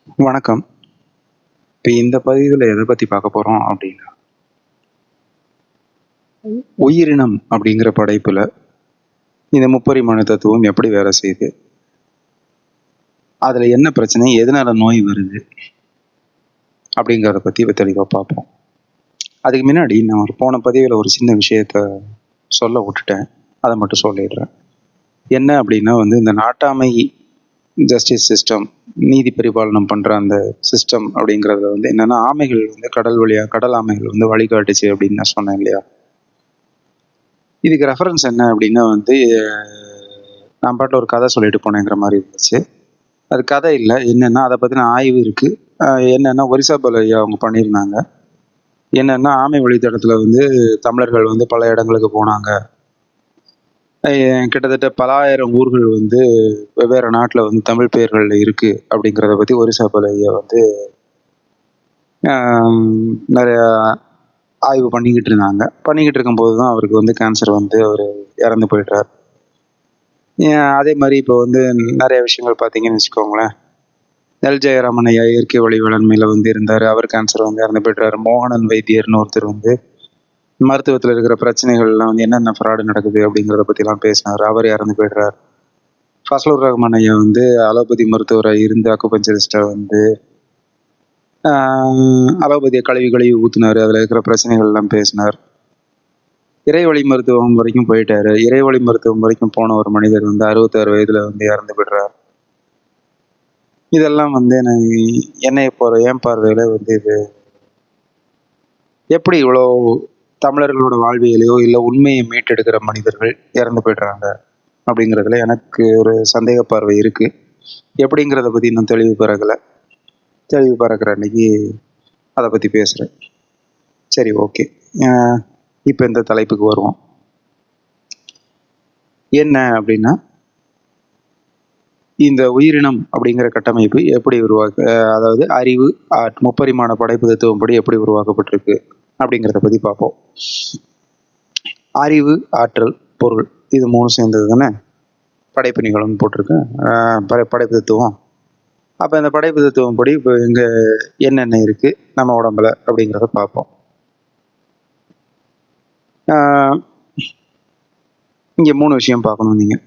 வணக்கம். இப்ப இந்த பதிவுல எத பத்தி பார்க்க போறோம் அப்படின்னா, உயிரினம் அப்படிங்கிற படைப்புல இந்த முப்பரிமாண தத்துவம் எப்படி வேலை செய்யுது? அதுல என்ன பிரச்சனை? எதனால நோய் வருது? அப்படிங்கிறத பத்தி இப்ப தெளிவா பார்ப்போம். அதுக்கு முன்னாடி நான் போன பதிவுல ஒரு சின்ன விஷயத்த சொல்ல விட்டுட்டேன். அத மட்டும் சொல்லிடுறேன். என்ன அப்படின்னா இந்த நாட்டாமை ஜஸ்டிஸ் சிஸ்டம், நீதி பரிபாலனம் பண்ற அந்த சிஸ்டம் அப்படிங்கிறதுல என்னன்னா, ஆமைகள் கடல் ஆமைகள் வழிகாட்டுச்சு அப்படின்னு நான் சொன்னேன் இல்லையா? இதுக்கு ரெஃபரன்ஸ் என்ன அப்படின்னா நான் பாட்டுல ஒரு கதை சொல்லிட்டு போனேங்கிற மாதிரி இருந்துச்சு. அது கதை இல்லை, என்னன்னா அதை பற்றின ஆய்வு இருக்கு. என்னன்னா ஒரிசா ஐயா அவங்க பண்ணியிருந்தாங்க. என்னன்னா ஆமை வழித்தடத்துல தமிழர்கள் பல இடங்களுக்கு போனாங்க. கிட்டத்தட்ட பல ஆயிரம் ஊர்கள் வெவ்வேறு நாட்டில் தமிழ் பெயர்கள் இருக்கு அப்படிங்கிறத பற்றி ஒரிசா ஐயா நிறைய ஆய்வு பண்ணிக்கிட்டு இருந்தாங்க. பண்ணிக்கிட்டு இருக்கும்போது தான் அவருக்கு கேன்சர் அவர் இறந்து போயிட்டார். அதே மாதிரி இப்போ நிறைய விஷயங்கள் பார்த்தீங்கன்னு வச்சுக்கோங்களேன். எல் ஜெயராமன் ஐயா இயற்கை வழி வேளாண்மையில இருந்தார். அவர் கேன்சர் இறந்து போயிட்டார். மோகனன் வைத்தியர்னு ஒருத்தர் மருத்துவத்தில் இருக்கிற பிரச்சனைகள்லாம் என்னென்ன ஃப்ராடு நடக்குது அப்படிங்கிறத பற்றிலாம் பேசினார். அவர் இறந்து போயிடுறார். ஃபஸ்லுர் ரஹ்மான் ஐயா அலோபதி மருத்துவரை இருந்து அக்குபஞ்சரிஸ்டை அலோபதியை கழுவி ஊத்துனாரு. அதில் இருக்கிற பிரச்சனைகள்லாம் பேசினார். இறைவழி மருத்துவம் வரைக்கும் போயிட்டாரு. இறைவழி மருத்துவம் வரைக்கும் போன ஒரு மனிதர் 66 வயதுல இறந்து போயிடுறார். இதெல்லாம் என்னைய போற என் பார்வையில இது எப்படி இவ்வளோ தமிழர்களோட வாழ்வியலையோ இல்லை உண்மையை மீட்டெடுக்கிற மனிதர்கள் இறந்து போயிடுறாங்க அப்படிங்கிறதுல எனக்கு ஒரு சந்தேக பார்வை இருக்கு. எப்படிங்கிறத பத்தி இன்னும் தெளிவு பிறக்கிற அன்னைக்கு அதை பத்தி பேசுறேன். சரி, ஓகே. இப்போ இந்த தலைப்புக்கு வருவோம். என்ன அப்படின்னா, இந்த உயிரினம் அப்படிங்கிற கட்டமைப்பு எப்படி அதாவது அறிவு, முப்பரிமாண படைப்பு தத்துவம் படி எப்படி உருவாக்கப்பட்டிருக்கு அப்படிங்கிறத பத்தி பார்ப்போம். அறிவு, ஆற்றல், பொருள், இது மூணு சேர்ந்தது தானே படைப்பு நிகழ்வுன்னு போட்டிருக்கேன். படைப்பு தத்துவம். அப்போ இந்த படைப்பு தத்துவம் படி இப்போ இங்கே என்னென்ன இருக்கு நம்ம உடம்புல அப்படிங்கிறத பார்ப்போம். இங்கே 3 விஷயம் பார்க்கணும். நீங்கள்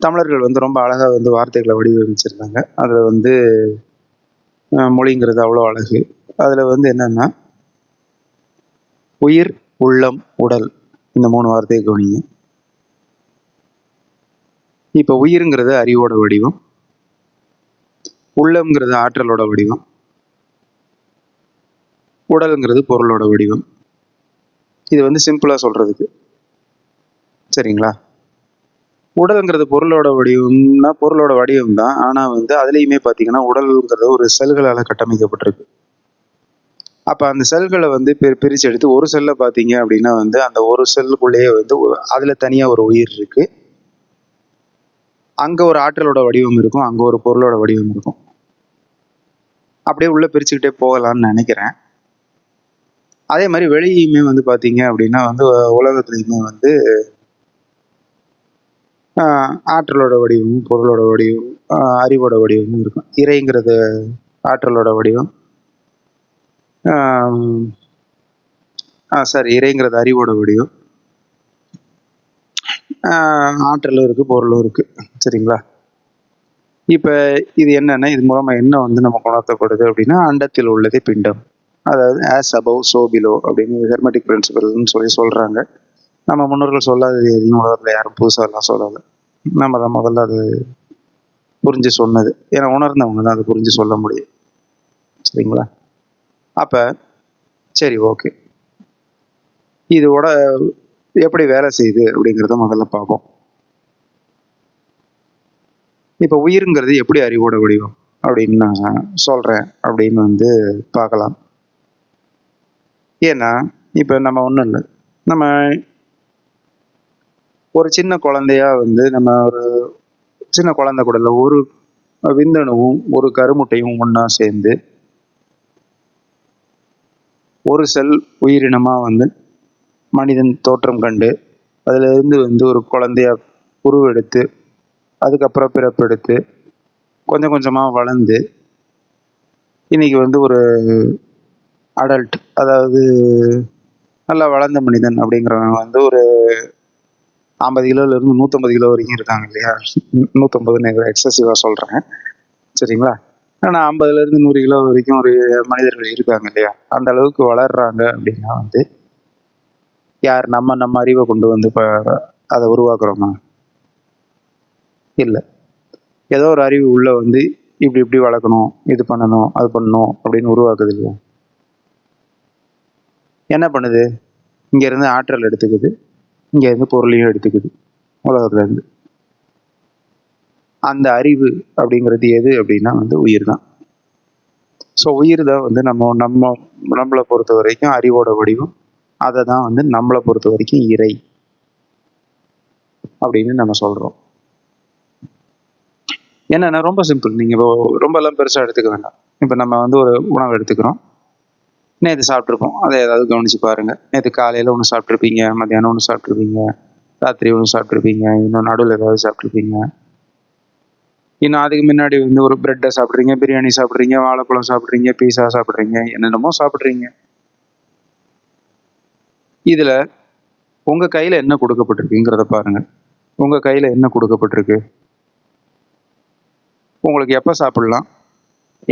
தமிழர்கள் ரொம்ப அழகாக வார்த்தைகளை வடிவமைச்சிருந்தாங்க. அதில் மொழிங்கிறது அவ்வளோ அழகு. அதில் என்னன்னா, உயிர், உள்ளம், உடல், இந்த 3 வார்த்தையை கவனிங்க. இப்போ உயிருங்கிறது அறிவோட வடிவம், உள்ளம்ங்கிறது ஆற்றலோட வடிவம், உடல்ங்கிறது பொருளோட வடிவம். இது சிம்பிளா சொல்றதுக்கு, சரிங்களா? உடல்ங்கிறது பொருளோட வடிவம் தான். ஆனா அதுலயுமே பாத்தீங்கன்னா உடல்ங்கிறது ஒரு செல்களால கட்டமைக்கப்பட்டிருக்கு. அப்ப அந்த செல்களை பிரிச்சு எடுத்து ஒரு செல்ல பாத்தீங்க அப்படின்னா அந்த ஒரு செல்லுக்குள்ளேயே அதுல தனியா ஒரு உயிர் இருக்கு. அங்க ஒரு ஆற்றலோட வடிவம் இருக்கும், அங்க ஒரு பொருளோட வடிவம் இருக்கும். அப்படியே உள்ள பிரிச்சுக்கிட்டே போகலாம்னு நினைக்கிறேன். அதே மாதிரி வெளியுமே பாத்தீங்க அப்படின்னா உலகத்துலயுமே ஆற்றலோட வடிவமும் பொருளோட வடிவம், அறிவோட வடிவமும் இருக்கும். இறைங்கிறது ஆற்றலோட வடிவம், இறைங்கிறது அறிவோட வடிவம், ஆற்றலும் இருக்கு, பொருளும் இருக்கு, சரிங்களா? இப்ப இது என்னன்னா, இது மூலமா என்ன நமக்கு உணர்த்தப்படுது அப்படின்னா, அண்டத்தில் உள்ளதே பிண்டம், அதாவது ஆஸ் அபவ் சோ பிலோ அப்படின்னு ஹெர்மெட்டிக் பிரின்சிபல்னு சொல்றாங்க. நம்ம முன்னோர்கள் சொல்லாதது எதுவும் உலகத்துல யாரும் புதுசா எல்லாம் சொல்லலை. நம்ம தான் முதல்ல அது புரிஞ்சு சொன்னது. ஏன்னா உணர்ந்தவங்க தான் அதை புரிஞ்சு சொல்ல முடியும், சரிங்களா? அப்ப சரி, ஓகே. இதோட எப்படி வேலை செய்யுது அப்படிங்கிறத முதல்ல பார்ப்போம். இப்ப உயிருங்கிறது எப்படி அறிவோட வடிவம் அப்படின்னு நான் சொல்றேன் அப்படின்னு பார்க்கலாம். ஏன்னா இப்ப நம்ம ஒண்ணும் இல்லை, நம்ம ஒரு சின்ன குழந்தையா நம்ம ஒரு சின்ன குழந்தை கூட இல்லை, ஒரு விந்தணுவும் ஒரு கருமுட்டையும் ஒன்னா சேர்ந்து ஒரு செல் உயிரினமா மனிதன் தோற்றம் கண்டு அதுல இருந்து ஒரு குழந்தையா உருவெடுத்து அதுக்கப்புறம் பிறப்பெடுத்து கொஞ்சம் கொஞ்சமாக வளர்ந்து இன்னைக்கு வந்து ஒரு அடல்ட், அதாவது நல்லா வளர்ந்த மனிதன் அப்படிங்கிறவங்க வந்து ஒரு 50 கிலோலேருந்து 150 கிலோ வரைக்கும் இருக்காங்க இல்லையா? 150ன்னு எக்ஸசிவாக சொல்கிறேன், சரிங்களா? ஆனால் 50லேருந்து 100 கிலோ வரைக்கும் ஒரு மனிதர்கள் இருக்காங்க இல்லையா? அந்த அளவுக்கு வளர்றாங்க அப்படின்னா வந்து யார்? நம்ம அறிவை கொண்டு வந்து இப்போ அதை உருவாக்குறோமா? இல்லை. ஏதோ ஒரு அறிவு உள்ள வந்து இப்படி இப்படி வளர்க்கணும், இது பண்ணணும், அது பண்ணணும் அப்படின்னு உருவாக்குது இல்லையா? என்ன பண்ணுது? இங்கேருந்து ஆற்றல் எடுத்துக்குது, இங்கேருந்து பொருளையும் எடுத்துக்குது உலகத்துலேருந்து. அந்த அறிவு அப்படிங்கிறது எது அப்படின்னா வந்து உயிர் தான். ஸோ உயிர் தான் வந்து நம்மளை பொறுத்த வரைக்கும் அறிவோட வடிவம். அதை தான் வந்து நம்மளை பொறுத்த வரைக்கும் இறை அப்படின்னு நம்ம சொல்கிறோம். என்னன்னா ரொம்ப சிம்பிள். நீங்கள் இப்போ ரொம்பலாம் பெருசாக எடுத்துக்க வேண்டாம். இப்போ நம்ம வந்து ஒரு உணவு எடுத்துக்கிறோம். நேற்று சாப்பிட்ருப்போம், அதை ஏதாவது கவனிச்சு பாருங்கள். நேற்று காலையில் ஒன்று சாப்பிட்ருப்பீங்க, மத்தியானம் ஒன்று சாப்பிட்ருப்பீங்க, ராத்திரி ஒன்று சாப்பிட்ருப்பீங்க, இன்னும் நடுவில் ஏதாவது சாப்பிட்ருப்பீங்க. இன்னும் அதுக்கு முன்னாடி வந்து ஒரு பிரெட்டை சாப்பிட்றீங்க, பிரியாணி சாப்பிட்றீங்க, வாழைப்பழம் சாப்பிட்றீங்க, பீஸா சாப்பிட்றீங்க, என்னென்னமோ சாப்பிட்றீங்க. இதில் உங்கள் கையில் என்ன கொடுக்கப்பட்டிருக்குங்கிறத பாருங்கள். உங்கள் கையில் என்ன கொடுக்கப்பட்டிருக்கு? உங்களுக்கு எப்போ சாப்பிட்லாம்,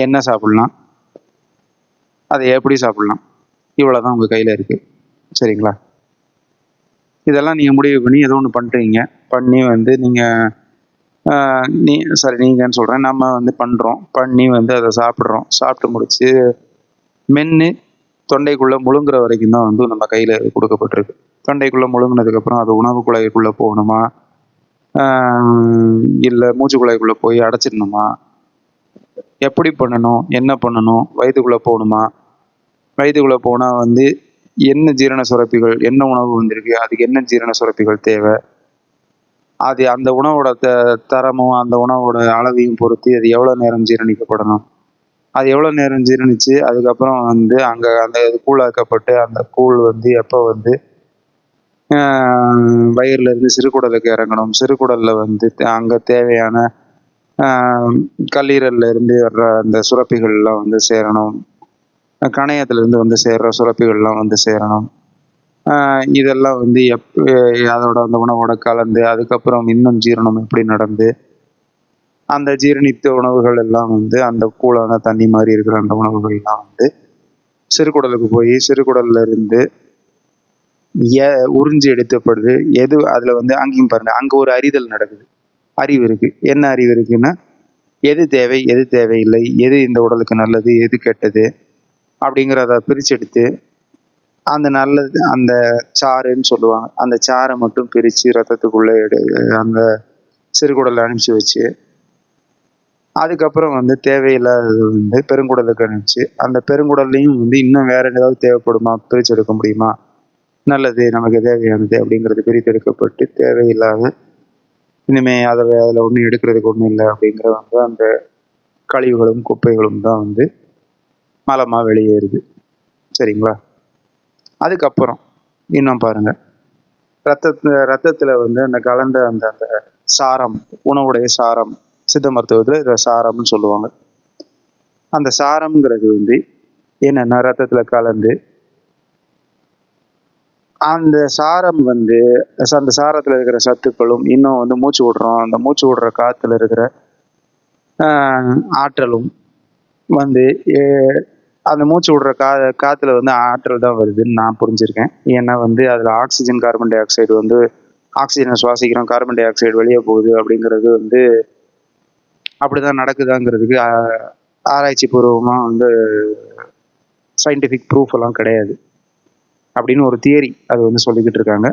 என்ன சாப்பிட்லாம், அதை எப்படி சாப்பிட்லாம், இவ்வளோ தான் உங்கள் கையில் இருக்குது, சரிங்களா? இதெல்லாம் நீங்கள் முடிவு பண்ணி ஏதோ ஒன்று பண்ணுறீங்க. பண்ணி வந்து நீங்கள் நீங்கன்னு சொல்கிறேன், நம்ம வந்து பண்ணுறோம். பண்ணி வந்து அதை சாப்பிட்றோம். சாப்பிட்டு முடிச்சு மென்று தொண்டைக்குள்ளே முழுங்குற வரைக்கும் தான் வந்து நம்ம கையில் கொடுக்கப்பட்டிருக்கு. தொண்டைக்குள்ளே முழுங்கினதுக்கப்புறம் அது உணவு குழாய்க்குள்ளே போகணுமா, இல்லை மூச்சு குழாய்க்குள்ளே போய் அடைச்சிடணுமா, எப்படி பண்ணணும், என்ன பண்ணணும், வயிற்றுக்குள்ளே போகணுமா, வயிற்றுக்குள்ளே போனால் வந்து என்ன ஜீரண சுரப்பிகள், என்ன உணவு வந்திருக்கு, அதுக்கு என்ன ஜீரண சுரப்பிகள் தேவை, அது அந்த உணவோட தரமும் அந்த உணவோட அளவையும் பொறுத்து அது எவ்வளோ நேரம் ஜீரணிக்கப்படணும், அது எவ்வளோ நேரம் ஜீரணித்து அதுக்கப்புறம் வந்து அங்கே அந்த இது கூழாக்கப்பட்டு அந்த கூழ் வந்து எப்போ வந்து வயிறுலேருந்து சிறுகுடலுக்கு இறங்கணும், சிறுகுடலில் வந்து அங்கே தேவையான கல்லீரல்ல இருந்து வர்ற அந்த சுரப்பிகள்லாம் வந்து சேரணும், கணையத்திலேருந்து வந்து சேர்கிற சுரப்பிகள்லாம் வந்து சேரணும். இதெல்லாம் வந்து அதோட அந்த உணவோட கலந்து அதுக்கப்புறம் இன்னும் ஜீரணம் எப்படி நடந்து அந்த ஜீரணித்த உணவுகள் எல்லாம் வந்து அந்த கூலான தண்ணி மாதிரி இருக்கிற அந்த உணவுகள்லாம் வந்து சிறுகுடலுக்கு போய் சிறுகுடல்ல இருந்து உறிஞ்சி எடுக்கப்படுது. எது அதில் வந்து அங்கேயும் பாருங்க, அங்கே ஒரு அறிதல் நடக்குது. அறிவு இருக்கு. என்ன அறிவு இருக்குன்னா, எது தேவை, எது தேவையில்லை, எது இந்த உடலுக்கு நல்லது, எது கெட்டது அப்படிங்கிறத பிரித்து எடுத்து அந்த நல்லது அந்த சாறுன்னு சொல்லுவாங்க, அந்த சாறை மட்டும் பிரித்து ரத்தத்துக்குள்ளே அந்த சிறுகுடலில் அனுப்பிச்சி வச்சு அதுக்கப்புறம் வந்து தேவையில்லாதது வந்து பெருங்குடலுக்கு அனுப்பிச்சு அந்த பெருங்குடல்லையும் வந்து இன்னும் வேற ஏதாவது தேவைப்படுமா, பிரித்து எடுக்க முடியுமா, நல்லது நமக்கு தேவையானது அப்படிங்கிறது பிரித்து எடுக்கப்பட்டு தேவையில்லாத இனிமேல் அதில் ஒன்றும் எடுக்கிறதுக்கு ஒன்றும் இல்லை அப்படிங்கிற வந்து அந்த கழிவுகளும் குப்பைகளும் தான் வந்து மலமாக வெளியேறுது, சரிங்களா? அதுக்கப்புறம் இன்னும் பாருங்கள், ரத்தத்தில் வந்து அந்த கலந்த அந்த அந்த சாரம், உணவுடைய சாரம், சித்த மருத்துவத்தில் இதை சாரம்னு சொல்லுவாங்க. அந்த சாரம்ங்கிறது வந்து என்னென்னா ரத்தத்தில் கலந்து அந்த சாரம் வந்து அந்த சாரத்தில் இருக்கிற சத்துக்களும் இன்னும் வந்து மூச்சு விடுறோம், அந்த மூச்சு விடுற காற்றுல இருக்கிற ஆற்றலும் வந்து அந்த மூச்சு விடுற காற்றுல வந்து ஆற்றல் தான் வருதுன்னு நான் புரிஞ்சிருக்கேன். ஏன்னா வந்து அதில் ஆக்சிஜன், கார்பன் டை ஆக்சைடு வந்து ஆக்சிஜனை சுவாசிக்கிறோம், கார்பன் டை ஆக்சைடு வெளியே போகுது அப்படிங்கிறது வந்து அப்படிதான் நடக்குதாங்கிறதுக்கு ஆராய்ச்சி பூர்வமாக வந்து சயின்டிஃபிக் ப்ரூஃப் எல்லாம் கிடையாது அப்படின்னு ஒரு தியரி அது வந்து சொல்லிக்கிட்டு இருக்காங்க.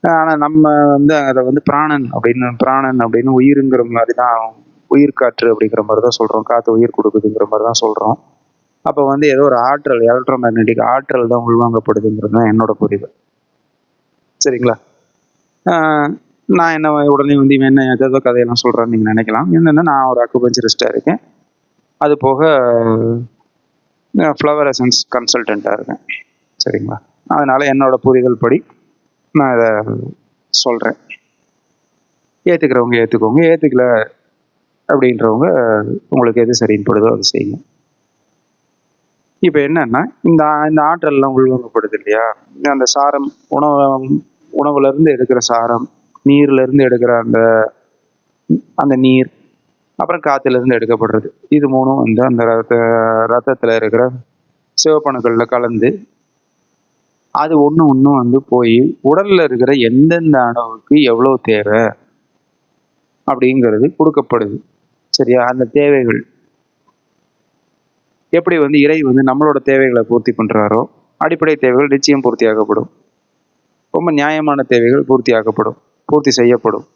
ஆனால் நம்ம வந்து அதை வந்து பிராணன் அப்படின்னு உயிருங்கிற மாதிரி தான், உயிர் காற்று அப்படிங்கிற மாதிரி தான் சொல்கிறோம், காற்று உயிர் கொடுக்குதுங்கிற மாதிரி தான் சொல்கிறோம். அப்போ வந்து ஏதோ ஒரு ஆற்றல், எலக்ட்ரோ மேக்னெட்டிக் ஆற்றல் தான் உள்வாங்கப்படுதுங்கிறது தான் என்னோட புரிதல், சரிங்களா? நான் என்ன உடனே வந்து இவன் என்ன ஏதோ கதையெல்லாம் சொல்கிறான்னு நீங்கள் நினைக்கலாம். என்னென்னா நான் ஒரு அக்குபஞ்சரிஸ்டாக இருக்கேன், அது போக ஃப்ளவர் எசன்ஸ் கன்சல்டண்ட்டாக இருக்கேன், சரிங்களா? அதனால் என்னோட புரிதல் படி நான் இதை சொல்கிறேன். ஏற்றுக்கிறவங்க ஏற்றுக்கோங்க, ஏற்றுக்கல அப்படின்றவங்க உங்களுக்கு எது சரின்னு படுதோ அது செய்யுங்க. இப்போ என்னன்னா இந்த இந்த ஆற்றல்லாம் உள்வாங்கப்படுது இல்லையா, அந்த சாரம் உணவுல இருந்து எடுக்கிற சாரம், நீர்ல இருந்து எடுக்கிற அந்த அந்த நீர், அப்புறம் காத்துல இருந்து எடுக்கப்படுறது. இது மூணும் வந்து அந்த ரத்தத்துல இருக்கிற சிவப்பணுக்கள்ல கலந்து அது ஒண்ணும் வந்து போய் உடல்ல இருக்கிற எந்தெந்த அணுவுக்கு எவ்வளவு தேவை அப்படிங்கிறது கொடுக்கப்படுது. சரியா? அந்த தேவைகள் எப்படி வந்து இறை வந்து நம்மளோட தேவைகளை பூர்த்தி பண்றாரோ, அடிப்படை தேவைகள் நிச்சயம் பூர்த்தியாகப்படும். ரொம்ப நியாயமான தேவைகள் பூர்த்தி செய்யப்படும்.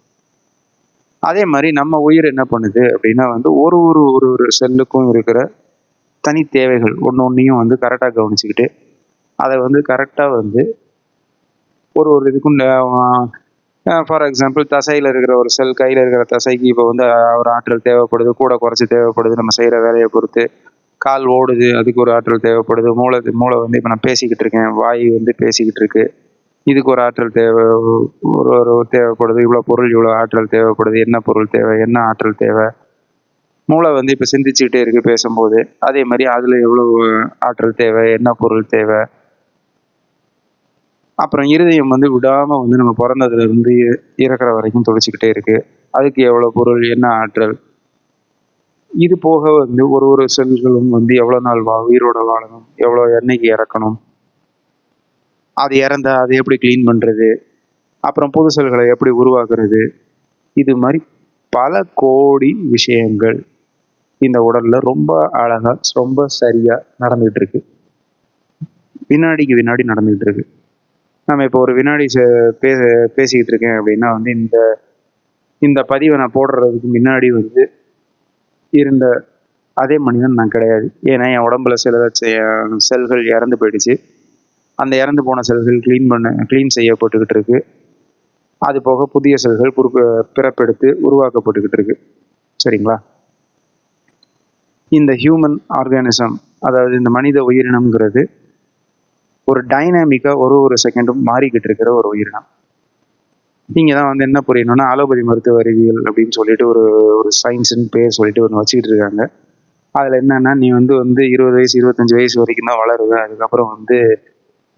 அதே மாதிரி நம்ம உயிர் என்ன பண்ணுது அப்படின்னா வந்து ஒரு ஒரு ஒரு ஒரு செல்லுக்கும் இருக்கிற தனி தேவைகள் ஒன்னொன்னையும் வந்து கரெக்டாக கவனிச்சுக்கிட்டு அதை வந்து கரெக்டாக வந்து ஒரு ஒரு இதுக்கும் ஃபார் எக்ஸாம்பிள் தசையில் இருக்கிற ஒரு செல், கையில் இருக்கிற தசைக்கு இப்போ வந்து ஒரு ஆற்றல் தேவைப்படுது, கூட குறைச்சி தேவைப்படுது நம்ம செய்கிற வேலையை பொறுத்து. கால் ஓடுது, அதுக்கு ஒரு ஆற்றல் தேவைப்படுது. மூளை வந்து இப்போ நான் பேசிக்கிட்டு இருக்கேன், வாய் வந்து பேசிக்கிட்டு இருக்கு, இதுக்கு ஒரு ஆற்றல் ஒரு தேவைப்படுது. இவ்வளோ பொருள், இவ்வளோ ஆற்றல் தேவைப்படுது. என்ன பொருள் தேவை, என்ன ஆற்றல் தேவை. மூளை வந்து இப்போ சிந்திச்சுக்கிட்டே இருக்கு பேசும்போது. அதே மாதிரி அதில் எவ்வளோ ஆற்றல் தேவை, என்ன பொருள் தேவை. அப்புறம் இருதயம் வந்து விடாமல் வந்து நம்ம பிறந்ததுலேருந்து இறக்குற வரைக்கும் துடிச்சிக்கிட்டே இருக்கு. அதுக்கு எவ்வளோ பொருள், என்ன ஆற்றல். இது போக வந்து ஒரு ஒரு செல்களும் வந்து எவ்வளோ நாள் உயிரோட வாழணும், எவ்வளோ எண்ணெய்க்கு இறக்கணும், அது இறந்தா அதை எப்படி கிளீன் பண்ணுறது, அப்புறம் புது செல்களை எப்படி உருவாக்குறது. இது மாதிரி பல கோடி விஷயங்கள் இந்த உடல்ல ரொம்ப அழகா ரொம்ப சரியா நடந்துகிட்டு இருக்கு. வினாடிக்கு வினாடி நடந்துகிட்டு இருக்கு. நம்ம இப்போ ஒரு வினாடி பேசிக்கிட்டு இருக்கேன் அப்படின்னா வந்து இந்த பதிவை நான் போடுறதுக்கு முன்னாடி வந்து இருந்த அதே மனிதன் நான் கிடையாது. ஏன்னா என் உடம்புல சில செல்கள் இறந்து போயிடுச்சு. அந்த இறந்து போன செல்கள் கிளீன் செய்யப்பட்டுக்கிட்டு இருக்கு. அது போக புதிய செல்கள் பிறப்பெடுத்து உருவாக்கப்பட்டுக்கிட்டு இருக்கு. சரிங்களா? இந்த ஹியூமன் ஆர்கானிசம், அதாவது இந்த மனித உயிரினம்ங்கிறது ஒரு டைனாமிக்கா ஒரு செகண்டும் மாறிக்கிட்டு இருக்கிற ஒரு உயிரினம். நீங்க தான் வந்து என்ன புரியணும்னா, அலோபதி மருத்துவ அறிவியல் அப்படின்னு சொல்லிட்டு ஒரு சயின்ஸ்ன்னு பேர் சொல்லிட்டு ஒன்று வச்சுக்கிட்டு இருக்காங்க. அதில் என்னன்னா, நீ வந்து 20 வயசு 25 வயசு வரைக்கும் தான் வளருவ, அதுக்கப்புறம் வந்து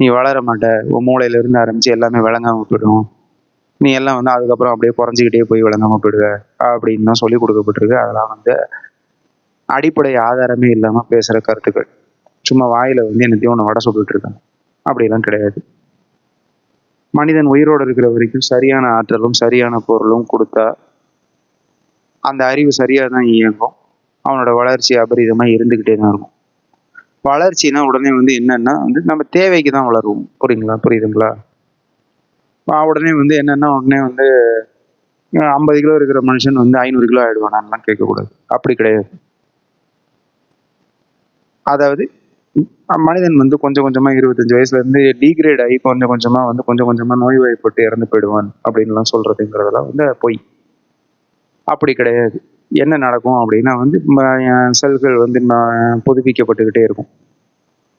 நீ வளர மாட்ட, உன் மூளையிலேருந்து ஆரம்பித்து எல்லாமே விளங்காமல் போயிடும், நீ எல்லாம் வந்து அதுக்கப்புறம் அப்படியே குறைஞ்சிக்கிட்டே போய் விளங்காமல் போயிடுவ அப்படின்னு தான் சொல்லி கொடுக்கப்பட்டிருக்கு. அதெல்லாம் வந்து அடிப்படை ஆதாரமே இல்லாமல் பேசுகிற கருத்துக்கள். சும்மா வாயில் வந்து என்னத்தையும் ஒன்று வடை சொல்லிட்டு இருக்காங்க. அப்படிலாம் கிடையாது. மனிதன் உயிரோடு இருக்கிற வரைக்கும் சரியான ஆற்றலும் சரியான பொருளும் கொடுத்தா அந்த அறிவு சரியாக தான் இயங்கும். அவனோட வளர்ச்சி அபரிதமாக இருந்துக்கிட்டே தான் இருக்கும். வளர்ச்சினா உடனே வந்து என்னன்னா வந்து நம்ம தேவைக்கு தான் வளருவோம். புரியுதுங்களா? உடனே வந்து என்னன்னா உடனே வந்து 50 கிலோ இருக்கிற மனுஷன் வந்து 500 கிலோ ஆயிடுவானான்லாம் கேட்கக்கூடாது. அப்படி கிடையாது. அதாவது மனிதன் வந்து கொஞ்சம் கொஞ்சமா 25 வயசுல இருந்து டீக்ரேட் ஆகி கொஞ்சம் கொஞ்சமா நோய்வாய்ப்பட்டு இறந்து போயிடுவான் அப்படின்லாம் சொல்றதுங்கிறதெல்லாம் வந்து பொய். அப்படி கிடையாது. என்ன நடக்கும் அப்படின்னா வந்து செல்கள் வந்து புதுப்பிக்கப்பட்டுக்கிட்டே இருக்கும்.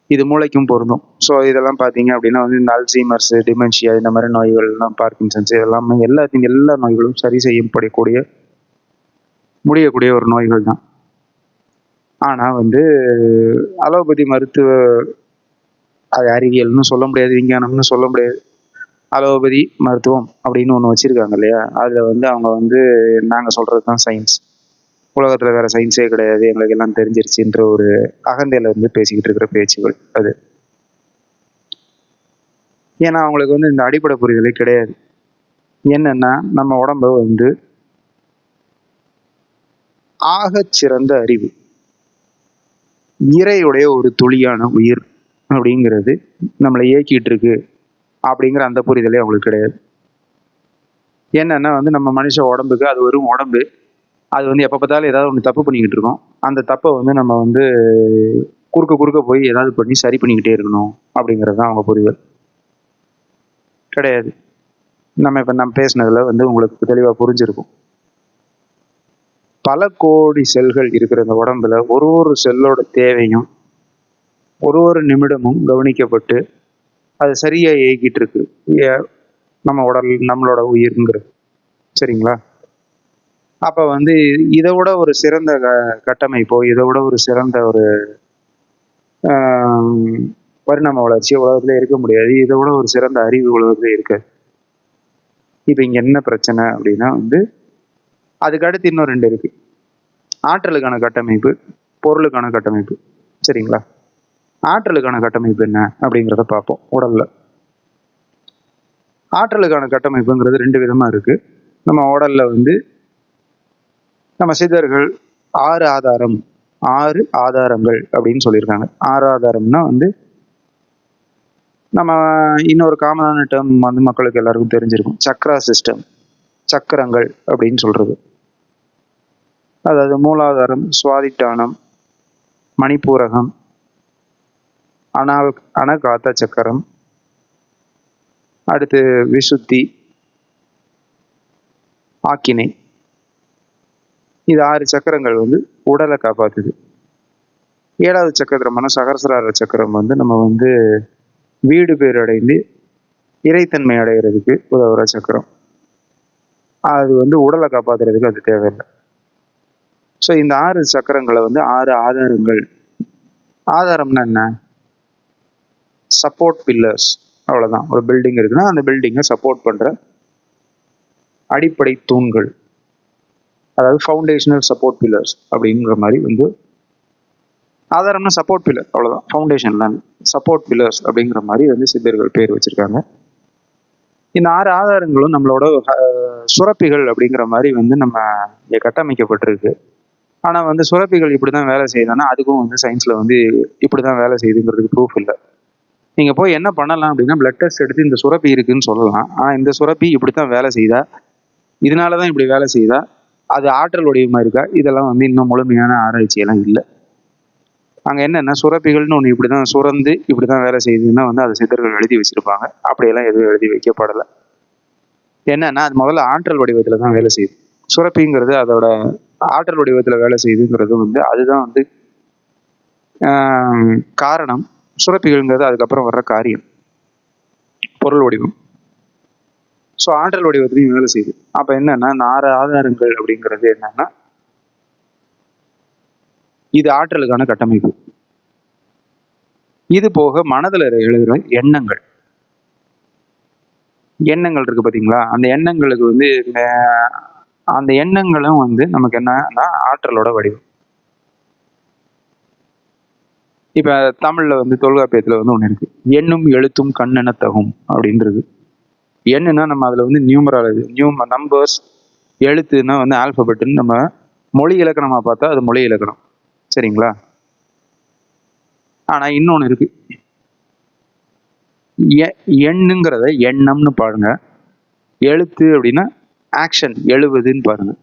இது மூளைக்கும் பொருந்தும். ஸோ இதெல்லாம் பார்த்தீங்க அப்படின்னா வந்து இந்த அல்சீமர்ஸ், டிமென்ஷியா, இந்த மாதிரி நோய்கள்லாம், பார்க்கின்சன்ஸ், இதெல்லாமே எல்லா நோய்களும் சரி செய்யப்படக்கூடிய முடியக்கூடிய ஒரு நோய்கள் தான். ஆனால் வந்து அலோபதி மருத்துவ அது அறிவியல்னு சொல்ல முடியாது, விஞ்ஞானம்னு சொல்ல முடியாது. அலோபதி மருத்துவம் அப்படின்னு ஒன்று வச்சுருக்காங்க இல்லையா, அதில் வந்து அவங்க வந்து நாங்கள் சொல்கிறது தான் சயின்ஸ், உலகத்தில் வேறு சயின்ஸே கிடையாது, எங்களுக்கு எல்லாம் தெரிஞ்சிருச்சுன்ற ஒரு அகந்தையில் வந்து பேசிக்கிட்டு இருக்கிற பேச்சுகள் அது. ஏன்னா அவங்களுக்கு வந்து இந்த அடிப்படை புரிதலே கிடையாது. என்னன்னா நம்ம உடம்ப வந்து ஆகச்சிறந்த அறிவு, இறையுடைய ஒரு துளியான உயிர் அப்படிங்கிறது நம்மளை இயக்கிட்டு இருக்கு அப்படிங்கிற அந்த புரிதலே அவங்களுக்கு கிடையாது. என்னன்னா வந்து நம்ம மனுஷ உடம்புக்கு அது வெறும் உடம்பு, அது வந்து எப்போ பார்த்தாலும் ஏதாவது ஒன்று தப்பு பண்ணிக்கிட்டு இருக்கோம். அந்த தப்பை வந்து நம்ம வந்து குறுக்க போய் ஏதாவது பண்ணி சரி பண்ணிக்கிட்டே இருக்கணும் அப்படிங்கிறது தான் அவங்க புரிதல். கிடையாது. நம்ம பேசினதுல வந்து உங்களுக்கு தெளிவாக புரிஞ்சிருக்கும். பல கோடி செல்கள் இருக்கிற இந்த உடம்புல ஒரு செல்லோட தேவையும் ஒரு நிமிடமும் கவனிக்கப்பட்டு அது சரியா இயக்கிட்டு இருக்கு நம்ம உடல், நம்மளோட உயிர்ங்கிறது. சரிங்களா? அப்போ வந்து இதை விட ஒரு சிறந்த கட்டமைப்போ, இதை விட ஒரு சிறந்த ஒரு பரிணாம வளர்ச்சி உலகத்துல இருக்க முடியாது. இதை விட ஒரு சிறந்த அறிவு உலகத்துல இருக்காது. இப்போ இங்க என்ன பிரச்சனை அப்படின்னா வந்து, அதுக்கு அடுத்து இன்னும் 2 இருக்கு. ஆற்றலுக்கான கட்டமைப்பு, பொருளுக்கான கட்டமைப்பு. சரிங்களா? ஆற்றலுக்கான கட்டமைப்பு என்ன அப்படிங்கிறத பார்ப்போம் உடல்ல. ஆற்றலுக்கான கட்டமைப்புங்கிறது 2 விதமா இருக்கு. நம்ம உடல்ல வந்து நம்ம சித்தர்கள் 6 ஆதாரம், 6 ஆதாரங்கள் அப்படின்னு சொல்லியிருக்காங்க. 6 ஆதாரம்னா வந்து நம்ம இன்னொரு காமனான டேர்ம் வந்து மக்களுக்கு எல்லாருக்கும் தெரிஞ்சிருக்கும். சக்ரா சிஸ்டம், சக்கரங்கள் அப்படின்னு சொல்றது. அதாவது மூலாதாரம், சுவாதிட்டானம், மணிப்பூரகம், அனகாத்த சக்கரம், அடுத்து விசுத்தி, ஆக்கினை. இது 6 சக்கரங்கள் வந்து உடலை காப்பாத்துது. 7வது சக்கரமான சகசிரார சக்கரம் வந்து நம்ம வந்து வீடு பேர் அடைந்து இறைத்தன்மை அடைகிறதுக்கு உதவுற சக்கரம். அது வந்து உடலை காப்பாத்துறதுக்கு அது தேவையில்லை. ஸோ இந்த 6 சக்கரங்களை வந்து 6 ஆதாரங்கள். ஆதாரம்னா என்ன? Support pillars. அவ்வளோதான். ஒரு பில்டிங் இருக்குன்னா அந்த பில்டிங்கை சப்போர்ட் பண்ற அடிப்படை தூண்கள், அதாவது ஃபவுண்டேஷனல் சப்போர்ட் பில்லர்ஸ் அப்படிங்கிற மாதிரி வந்து ஆதாரம்னா சப்போர்ட் பில்லர், அவ்வளோதான். ஃபவுண்டேஷன்லாம் சப்போர்ட் பில்லர்ஸ் அப்படிங்கிற மாதிரி வந்து சித்தர்கள் பேர் வச்சிருக்காங்க. இந்த 6 ஆதாரங்களும் நம்மளோட சுரப்பிகள் அப்படிங்கிற மாதிரி வந்து நம்ம இங்கே கட்டமைக்கப்பட்டிருக்கு. ஆனால் வந்து சுரப்பிகள் இப்படி தான் வேலை செய்யுதுன்னா அதுக்கும் வந்து சயின்ஸில் வந்து இப்படி தான் வேலை செய்யுதுங்கிறதுக்கு ப்ரூஃப் இல்லை. நீங்கள் போய் என்ன பண்ணலாம் அப்படின்னா பிளட் டெஸ்ட் எடுத்து இந்த சுரப்பி இருக்குன்னு சொல்லலாம். ஆனால் இந்த சுரப்பி இப்படி தான் வேலை செய்யுதா, இதனால தான் இப்படி வேலை செய்யுதா, அது ஆற்றல் வடிவமாக இருக்கா, இதெல்லாம் வந்து இன்னும் முழுமையான ஆராய்ச்சியெல்லாம் இல்லை. அங்கே என்னென்ன சுரப்பிகள்னு ஒன்று இப்படி தான் சுரந்து இப்படி தான் வேலை செய்யுதுன்னா வந்து அதை சித்தர்கள் எழுதி வச்சுருப்பாங்க. அப்படியெல்லாம் எதுவும் எழுதி வைக்கப்படலை. என்னன்னா அது முதல்ல ஆற்றல் வடிவத்தில் தான் வேலை செய்யுது. சுரப்பிங்கிறது அதோட ஆற்றல் வடிவத்தில் வேலை செய்யுதுங்கிறது வந்து அதுதான் வந்து காரணம். சுரப்பிகள்ங்கிறது அதுக்கப்புறம் வர்ற காரியம், பொருள் வடிவம். ஸோ ஆற்றல் வடிவத்திலையும் வேலை செய்யுது. அப்போ என்னன்னா 6 ஆதாரங்கள் அப்படிங்கிறது என்னன்னா இது ஆற்றலுக்கான கட்டமைப்பு. இது போக மனதில் எழுதுகிற எண்ணங்கள். எண்ணங்கள் இருக்கு பார்த்தீங்களா, அந்த எண்ணங்களுக்கு வந்து அந்த எண்ணங்களும் வந்து நமக்கு என்னன்னா ஆற்றலோட வடிவம். இப்போ தமிழில் வந்து தொல்காப்பியத்தில் வந்து ஒன்று இருக்கு, எண்ணும் எழுத்தும் கண்ணென தகும் அப்படின்றது. எண்ணுன்னா நம்ம அதில் வந்து நியூமராலஜி, நம்பர்ஸ், எழுத்துன்னா வந்து ஆல்பபெட்டுன்னு நம்ம மொழி இலக்கணமாக பார்த்தா அது மொழி இலக்கணம். சரிங்களா? ஆனால் இன்னொன்று இருக்கு, எண்ணுங்கிறத எண்ணம்னு பாருங்க, எழுத்து அப்படின்னா ஆக்ஷன், எழுவதுன்னு பாருங்க.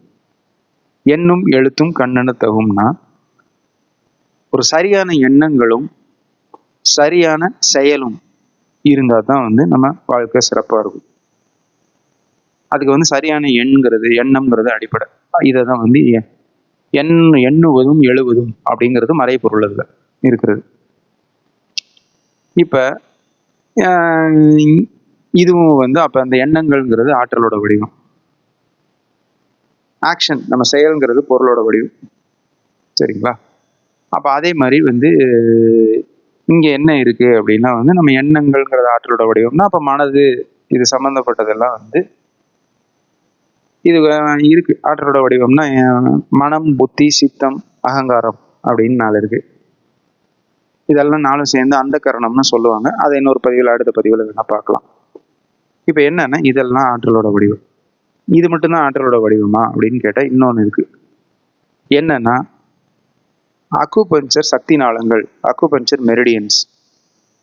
எண்ணும் எழுத்தும் கண்ணென தகும்னா ஒரு சரியான எண்ணங்களும் சரியான செயலும் இருந்தால் தான் வந்து நம்ம வாழ்க்கை சிறப்பாக இருக்கும். அதுக்கு வந்து சரியான எண்ணம்ங்கிறது அடிப்படை. இதை தான் வந்து எண்ணுவதும் எழுவதும் அப்படிங்கிறது மறைபொருள் அதில் இருக்கிறது. இப்போ இதுவும் வந்து அப்போ அந்த எண்ணங்கள்ங்கிறது ஆற்றலோட வடிவம், ஆக்ஷன் நம்ம செயல்ங்கிறது பொருளோட வடிவம். சரிங்களா? அப்போ அதே மாதிரி வந்து இங்கே என்ன இருக்குது அப்படின்னா வந்து நம்ம எண்ணங்கள்ங்கிறது ஆற்றலோட வடிவம்னா அப்போ மனது இது சம்மந்தப்பட்டதெல்லாம் வந்து இது இருக்கு. ஆற்றலோட வடிவம்னா மனம், புத்தி, சித்தம், அகங்காரம் அப்படின்னு 4 இருக்கு. இதெல்லாம் 4 சேர்ந்து அந்த கரணம்னு சொல்லுவாங்க. அதை இன்னொரு பதிவில் அடுத்த பதிவில் வேணா பார்க்கலாம். இப்போ என்னன்னா இதெல்லாம் ஆற்றலோட வடிவம். இது மட்டும்தான் ஆற்றலோட வடிவமா அப்படின்னு கேட்டால் இன்னொன்று இருக்கு. என்னன்னா அக்குபஞ்சர் சக்தி நாளங்கள், அக்குபஞ்சர் மெரிடியன்ஸ்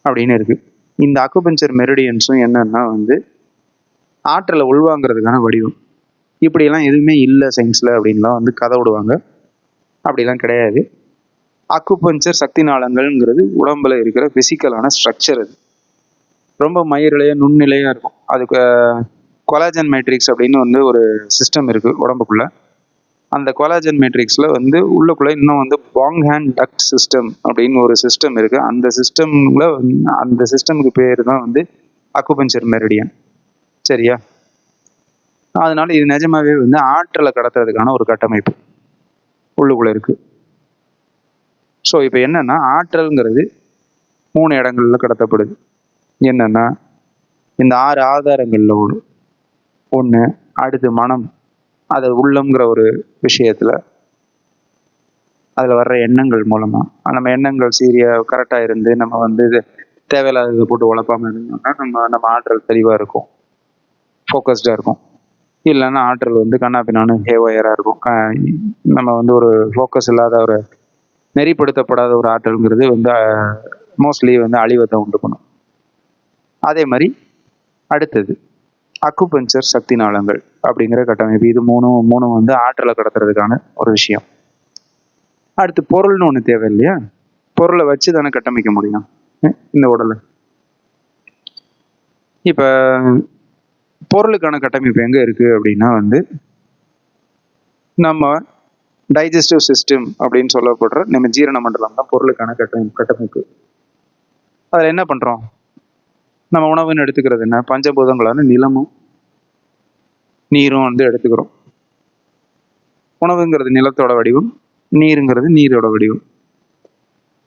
அப்படின்னு இருக்கு. இந்த அக்குபஞ்சர் மெரிடியன்ஸும் என்னன்னா வந்து ஆற்றலை உள்வாங்கிறதுக்கான வடிவம். இப்படியெல்லாம் எதுவுமே இல்லை சயின்ஸில் அப்படின்லாம் வந்து கதை விடுவாங்க. அப்படிலாம் கிடையாது. அக்குபஞ்சர் சக்தி நாளங்கள்ங்கிறது உடம்புல இருக்கிற பிசிக்கலான ஸ்ட்ரக்சர். அது ரொம்ப மயிரிழையாக நுண்ணிலையாக இருக்கும். அதுக்கு கொலாஜன் மேட்ரிக்ஸ் அப்படின்னு வந்து ஒரு சிஸ்டம் இருக்குது உடம்புக்குள்ள. அந்த கொலாஜன் மேட்ரிக்ஸில் வந்து உள்ளுக்குள்ளே இன்னும் வந்து பாங்ஹான் டக்ட் சிஸ்டம் அப்படின்னு ஒரு சிஸ்டம் இருக்குது. அந்த சிஸ்டமில் அந்த சிஸ்டமுக்கு பேர் தான் வந்து அக்குபஞ்சர் மெரிடியன். சரியா? அதனால இது நிஜமாவே வந்து ஆற்றலை கடத்துறதுக்கான ஒரு கட்டமைப்பு உள்ளுக்குள்ள இருக்கு. ஸோ இப்போ என்னன்னா ஆற்றல்ங்கிறது 3 இடங்கள்ல கடத்தப்படுது. என்னன்னா இந்த 6 ஆதாரங்கள்ல ஒண்ணு, அடுத்து மனம், அது உள்ளம்ங்கிற ஒரு விஷயத்துல அதுல வர்ற எண்ணங்கள் மூலமா நம்ம எண்ணங்கள் கரெக்டா இருந்து நம்ம வந்து இது தேவையில்லாததை போட்டு உழப்பாம இருந்தோம்னா நம்ம ஆற்றல் தெளிவா இருக்கும், ஃபோக்கஸ்டா இருக்கும். இல்லைன்னா ஆற்றல் வந்து கண்ணா பின்னான்னு ஹேவயரா இருக்கும். நம்ம வந்து ஒரு ஃபோக்கஸ் இல்லாத ஒரு நெறிப்படுத்தப்படாத ஒரு ஆற்றல்ங்கிறது வந்து மோஸ்ட்லி வந்து அழிவத்தை உண்டு பண்ணும். அதே மாதிரி அடுத்தது அக்குபஞ்சர் சக்தி நாளங்கள் அப்படிங்கிற கட்டமைப்பு. இது மூணும் வந்து ஆற்றலை கடத்துறதுக்கான ஒரு விஷயம். அடுத்து பொருள்னு ஒண்ணு தேவை இல்லையா? பொருளை வச்சு தானே கட்டமைக்க முடியும் இந்த உடலை. இப்ப பொருளுக்கான கட்டமைப்பு எங்க இருக்கு அப்படின்னா வந்து நம்ம டைஜஸ்டிவ் சிஸ்டம் அப்படின்னு சொல்லப்படுற நம்ம ஜீரண மண்டலம் தான் பொருளுக்கான கட்டமைப்பு. அதுல என்ன பண்றோம்? நம்ம உணவுன்னு எடுத்துக்கிறது என்ன? பஞ்சபூதங்களான நிலமும் நீரும் வந்து எடுத்துக்கிறோம். உணவுங்கிறது நிலத்தோட வடிவம், நீருங்கிறது நீரோட வடிவம்.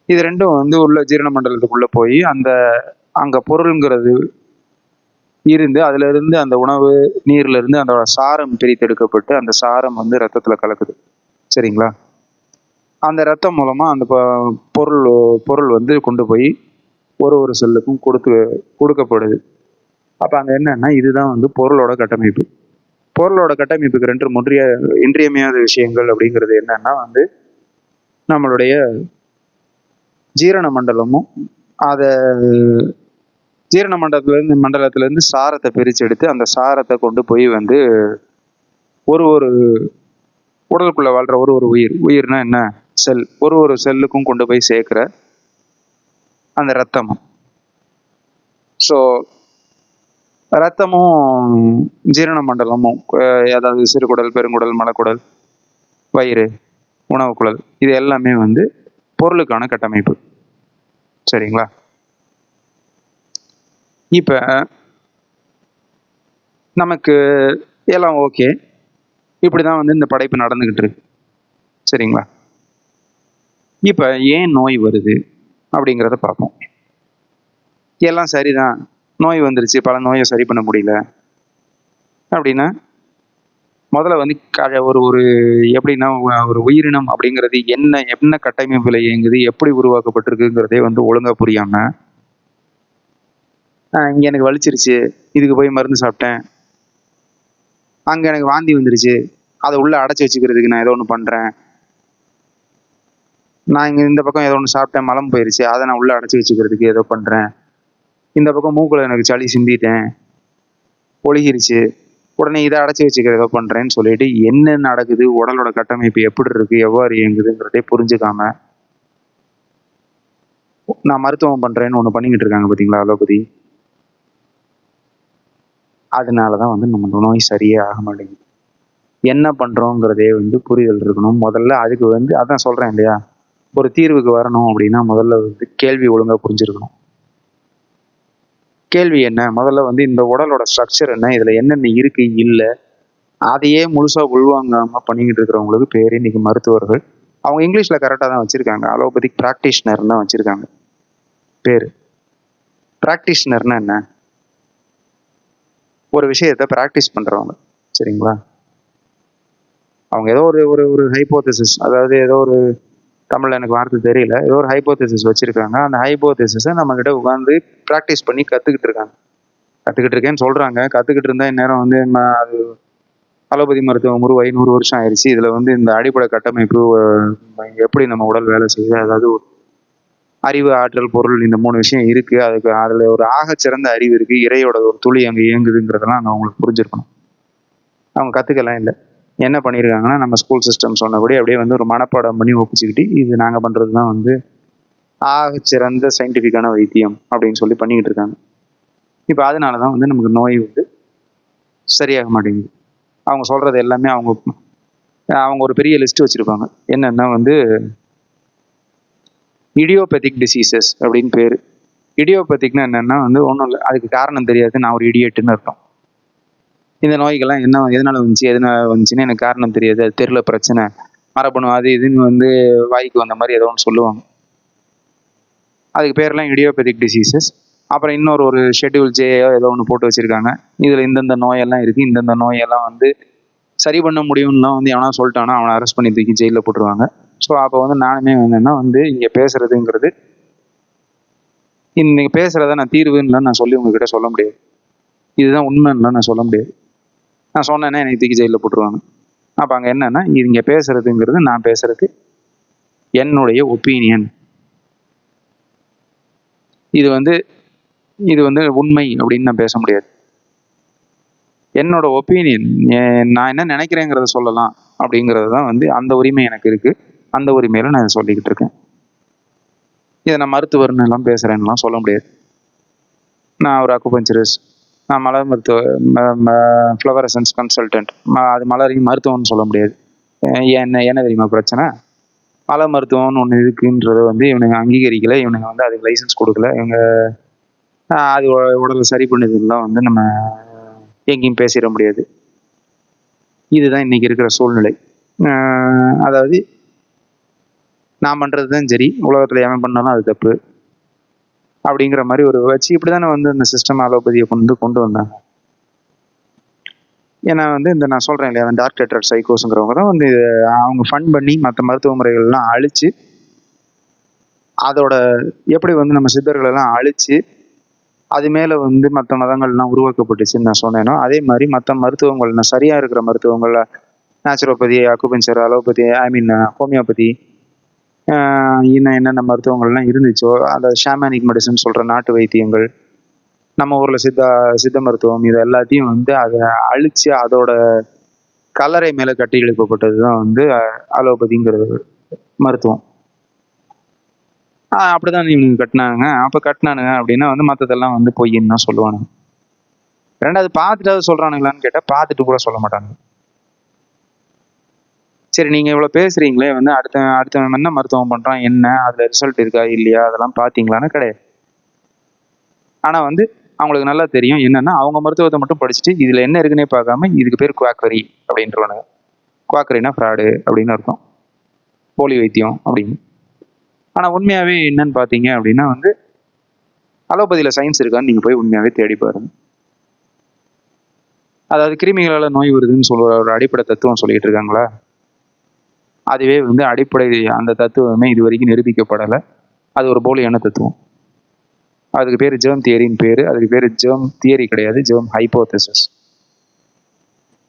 இது ரெண்டும் வந்து உள்ள ஜீரண மண்டலத்துக்குள்ள போய் அங்க பொருள்ங்கிறது இருந்து அதுல இருந்து அந்த உணவு நீர்ல இருந்து அந்த சாரம் பிரித்தெடுக்கப்பட்டு அந்த சாரம் வந்து ரத்தத்துல கலக்குது. சரிங்களா? அந்த ரத்தம் மூலமா அந்த பொருள் வந்து கொண்டு போய் ஒரு செல்லுக்கும் கொடுக்கப்படுது. அப்ப அங்க என்னன்னா இதுதான் வந்து பொருளோட கட்டமைப்பு. பொருளோட கட்டமைப்புக்கு 2 இன்றியமையாத விஷயங்கள் அப்படிங்கிறது என்னன்னா வந்து நம்மளுடைய ஜீரண மண்டலமும் அதை ஜீரண மண்டலத்திலிருந்து சாரத்தை பிரிச்சு எடுத்து அந்த சாரத்தை கொண்டு போய் வந்து ஒரு உடலுக்குள்ள வாழ்ற ஒரு உயிர்னா என்ன? செல். ஒரு செல்லுக்கும் கொண்டு போய் சேர்க்கிற அந்த ரத்தமும். ஸோ ரத்தமும் ஜீரண மண்டலமும், அதாவது சிறுகுடல், பெருங்குடல், மலக்குடல், வயிறு, உணவுக்குழல், இது எல்லாமே வந்து பொருளுக்கான கட்டமைப்பு. சரிங்களா? இப்ப நமக்கு எல்லாம் ஓகே, இப்படிதான் வந்து இந்த படைப்பு நடந்துகிட்டு இருக்கு. சரிங்களா? இப்ப ஏன் நோய் வருது அப்படிங்கிறத பார்ப்போம். எல்லாம் சரிதான், நோய் வந்துருச்சு, பல நோயை சரி பண்ண முடியல அப்படின்னா முதல்ல வந்து ஒரு எப்படின்னா ஒரு உயிரினம் அப்படிங்கிறது என்ன கட்டமைப்புல இயங்குது, எப்படி உருவாக்கப்பட்டிருக்குங்கிறதே வந்து ஒழுங்கா புரியாம இங்க எனக்கு வலிச்சிருச்சு, இதுக்கு போய் மருந்து சாப்பிட்டேன், அங்க எனக்கு வாந்தி வந்துருச்சு, அதை உள்ள அடைச்சி வச்சுக்கிறதுக்கு நான் ஏதோ ஒன்று பண்றேன், நான் இங்க இந்த பக்கம் ஏதோ ஒன்று சாப்பிட்டேன், மலம் போயிருச்சு, அதை நான் உள்ள அடைச்சி வச்சுக்கிறதுக்கு ஏதோ பண்றேன், இந்த பக்கம் மூக்குல எனக்கு சளி சிந்திட்டேன், ஒழுகிருச்சு, உடனே இதை அடைச்சி வச்சுக்கிறத பண்றேன்னு சொல்லிட்டு என்ன நடக்குது, உடலோட கட்டமைப்பு எப்படி இருக்கு, எவ்வாறு இயங்குதுங்கிறதே புரிஞ்சுக்காம நான் மருத்துவம் பண்றேன்னு ஒண்ணு பண்ணிக்கிட்டு இருக்காங்க பாத்தீங்களா, அலோபதி. அதனாலதான் வந்து நம்ம நோய் சரியே ஆக மாட்டேங்குது. என்ன பண்றோங்கிறதே வந்து புரிதல் இருக்கணும் முதல்ல. அதுக்கு வந்து அதான் சொல்றேன் இல்லையா, ஒரு தீர்வுக்கு வரணும் அப்படின்னா முதல்ல வந்து கேள்வி ஒழுங்கா புரிஞ்சிருக்கணும். கேள்வி என்ன? முதல்ல வந்து இந்த உடலோட ஸ்ட்ரக்சர் என்ன, இதுல என்னென்ன இருக்கு இல்ல, அதையே முழுசா உள்வாங்காம பண்ணிக்கிட்டு இருக்கிறவங்களுக்கு பேரு இன்னைக்கு மருத்துவர்கள். அவங்க இங்கிலீஷ்ல கரெக்டா தான் வச்சிருக்காங்க, அலோபதிக் பிராக்டிஷனர் தான் வச்சிருக்காங்க பேரு. பிராக்டிஷனர்னா என்ன? ஒரு விஷயத்த பிராக்டிஸ் பண்றவங்க. சரிங்களா? அவங்க ஏதோ ஒரு ஹைபோதசிஸ், அதாவது ஏதோ ஒரு தமிழ்ல எனக்கு வார்த்தை தெரியல, ஏதோ ஒரு ஹைபோதசிஸ் வச்சிருக்காங்க. அந்த ஹைபோதசிஸை நம்ம கிட்ட உட்காந்து பிராக்டிஸ் பண்ணி கத்துக்கிட்டு இருக்காங்க. கத்துக்கிட்டு இருக்கேன்னு சொல்றாங்க. கத்துக்கிட்டு இருந்தா இந்நேரம் வந்து அது அலோபதி மருத்துவம் உருவாகி 100 வருஷம் ஆயிடுச்சு. இதுல வந்து இந்த அடிப்படை கட்டமைப்பு எப்படி நம்ம உடல் வேலை செய்யுது, அதாவது அறிவு, ஆற்றல், பொருள், இந்த 3 விஷயம் இருக்கு. அதுல ஒரு ஆகச்சிறந்த அறிவு இருக்கு, இறையோட ஒரு துளி அங்க இயங்குதுங்கிறதெல்லாம் அங்க அவங்களுக்கு புரிஞ்சிருக்கணும். அவங்க கத்துக்கலாம் இல்லை. என்ன பண்ணியிருக்காங்கன்னா நம்ம ஸ்கூல் சிஸ்டம் சொன்னபடி அப்படியே வந்து ஒரு மனப்பாடம் பண்ணி ஒப்பிச்சுக்கிட்டு இது நாங்கள் பண்ணுறது தான் வந்து ஆகச்சிறந்த சயின்டிஃபிக்கான வைத்தியம் அப்படின்னு சொல்லி பண்ணிக்கிட்டு இருக்காங்க. இப்போ அதனால தான் வந்து நமக்கு நோய் வந்து சரியாக மாட்டேங்குது. அவங்க சொல்கிறது எல்லாமே அவங்க ஒரு பெரிய லிஸ்ட் வச்சுருப்பாங்க. என்னென்னா வந்து இடியோபதிக் டிசீசஸ் அப்படின்னு பேர். இடியோபதிக்னா என்னென்னா வந்து ஒன்றும் இல்லை, அதுக்கு காரணம் தெரியாது, நான் ஒரு இடியேட்டுன்னு அர்த்தம். இந்த நோய்கள்லாம் என்ன எதனால வந்துச்சுன்னு எனக்கு காரணம் தெரியாது, அது தெரியல, பிரச்சனை மரபணு அது இதுன்னு வந்து வாய்க்கு வந்த மாதிரி ஏதோ ஒன்று சொல்லுவாங்க. அதுக்கு பேர்லாம் இடியோபெதிக் டிசீசஸ். அப்புறம் இன்னொரு ஒரு ஷெட்யூல் ஜேயோ ஏதோ ஒன்று போட்டு வச்சிருக்காங்க. இதில் இந்தந்த நோயெல்லாம் இருக்குது, இந்தந்த நோயெல்லாம் வந்து சரி பண்ண முடியும்லாம் வந்து எவனா சொல்லிட்டானா அவனை அரெஸ்ட் பண்ணி தூக்கி ஜெயிலில் போட்டுருவாங்க. ஸோ அப்போ வந்து நானுமே என்னன்னா வந்து இங்கே பேசுறதுங்கிறது, இன்னைக்கு பேசுறத நான் தீர்வுன்னு நான் சொல்லி உங்ககிட்ட சொல்ல முடியாது, இதுதான் உண்மைன்னு நான் சொல்ல முடியாது. நான் சொன்னேன்னா என்னை தூக்கி ஜெயிலில் போட்டுருவாங்க. அப்போ அங்கே என்னன்னா இங்கே பேசுறதுங்கிறது நான் பேசுறது என்னுடைய ஒப்பீனியன். இது வந்து உண்மை அப்படின்னு நான் பேச முடியாது. என்னோட ஒப்பீனியன், நான் என்ன நினைக்கிறேங்கிறத சொல்லலாம் அப்படிங்கிறது தான் வந்து அந்த உரிமை எனக்கு இருக்கு. அந்த உரிமையில நான் சொல்லிக்கிட்டு இருக்கேன். இதை நான் மருத்துவர்னு எல்லாம் பேசுறேன்னுலாம் சொல்ல முடியாது. நான் ஒரு அக்குபஞ்சரிஸ்ட், நான் மலர் மருத்துவ ஃப்ளவரசன்ஸ் கன்சல்டன்ட், அது மலரையும் மருத்துவம்னு சொல்ல முடியாது. என்ன தெரியுமா பிரச்சனை? மலர் மருத்துவம்னு ஒன்று இருக்குன்றத வந்து இவனுங்க அங்கீகரிக்கல, இவனுங்க வந்து அதுக்கு லைசன்ஸ் கொடுக்கல, இவங்க அது உடலை சரி பண்ணுறதுலாம் வந்து நம்ம எங்கேயும் பேசிட முடியாது. இதுதான் இன்னைக்கு இருக்கிற சூழ்நிலை. அதாவது நான் பண்ணுறது தான் சரி, உலகத்தில் எவன் பண்ணாலும் அது தப்பு அப்படிங்கிற மாதிரி ஒரு வச்சு இப்படி தானே வந்து இந்த சிஸ்டம் அலோபதியை கொண்டு வந்தாங்க. ஏன்னா வந்து இந்த நான் சொல்கிறேன் இல்லையா, அந்த டாக்டர் சைக்கோஸுங்கிறவங்க தான் வந்து அவங்க ஃபண்ட் பண்ணி மற்ற மருத்துவ முறைகள்லாம் அழித்து, அதோட எப்படி வந்து நம்ம சித்தர்களெல்லாம் அழித்து அது மேலே வந்து மற்ற மதங்கள்லாம் உருவாக்கப்பட்டுச்சுன்னு நான் சொன்னேனோ, அதே மாதிரி மற்ற மருத்துவங்கள், நான் சரியாக இருக்கிற மருத்துவங்கள், நேச்சுரோபதி, அக்குபஞ்சர், அலோபதி, ஹோமியோபதி, இன்னும் என்னென்ன மருத்துவங்கள்லாம் இருந்துச்சோ, அந்த ஷாமனிக் மெடிசன் சொல்கிற நாட்டு வைத்தியங்கள், நம்ம ஊரில் சித்த மருத்துவம், இது எல்லாத்தையும் வந்து அதை அழித்து அதோட கலரை மேலே கட்டி எழுப்பப்பட்டது தான் வந்து அலோபதிங்கிறது மருத்துவம். அப்படிதான் இவங்க கட்டினாங்க. அப்போ கட்டினானுங்க அப்படின்னா வந்து மற்றதெல்லாம் வந்து பொய்ன்னு தான் சொல்லுவானுங்க. ரெண்டாவது பார்த்துட்டாவது சொல்கிறானுங்களான்னு கேட்டால் பார்த்துட்டு கூட சொல்ல மாட்டாங்க. சரி, நீங்கள் இவ்வளோ பேசுகிறீங்களே வந்து அடுத்தவன் என்ன மருத்துவம் பண்ணுறான், என்ன அதில் ரிசல்ட் இருக்கா இல்லையா அதெல்லாம் பார்த்தீங்களான்னு கிடையாது. ஆனால் வந்து அவங்களுக்கு நல்லா தெரியும் என்னென்னா, அவங்க மருத்துவத்தை மட்டும் படிச்சுட்டு இதில் என்ன இருக்குன்னே பார்க்காம இதுக்கு பேர் குவாக்கரி அப்படின்றவானுங்க. குவாக்கரினா ஃப்ராடு அப்படின்னு அர்த்தம், போலி வைத்தியம் அப்படின்னு. ஆனால் உண்மையாகவே என்னன்னு பார்த்தீங்க அப்படின்னா வந்து அலோபதியில் சயின்ஸ் இருக்கான்னு நீங்கள் போய் உண்மையாகவே தேடி பாருங்க. அதாவது கிருமிகளால் நோய் வருதுன்னு சொல்லுற ஒரு அடிப்படை தத்துவம் சொல்லிட்டு இருக்காங்களா, அதுவே வந்து அடிப்படை அந்த தத்துவமே இது வரைக்கும் நிரூபிக்கப்படலை. அது ஒரு போலியான தத்துவம். அதுக்கு பேர் ஜெர்ம் தியரின்னு பேர். அதுக்கு பேர் ஜெர்ம் தியரி கிடையாது, ஜெர்ம் ஹைப்போதசிஸ்.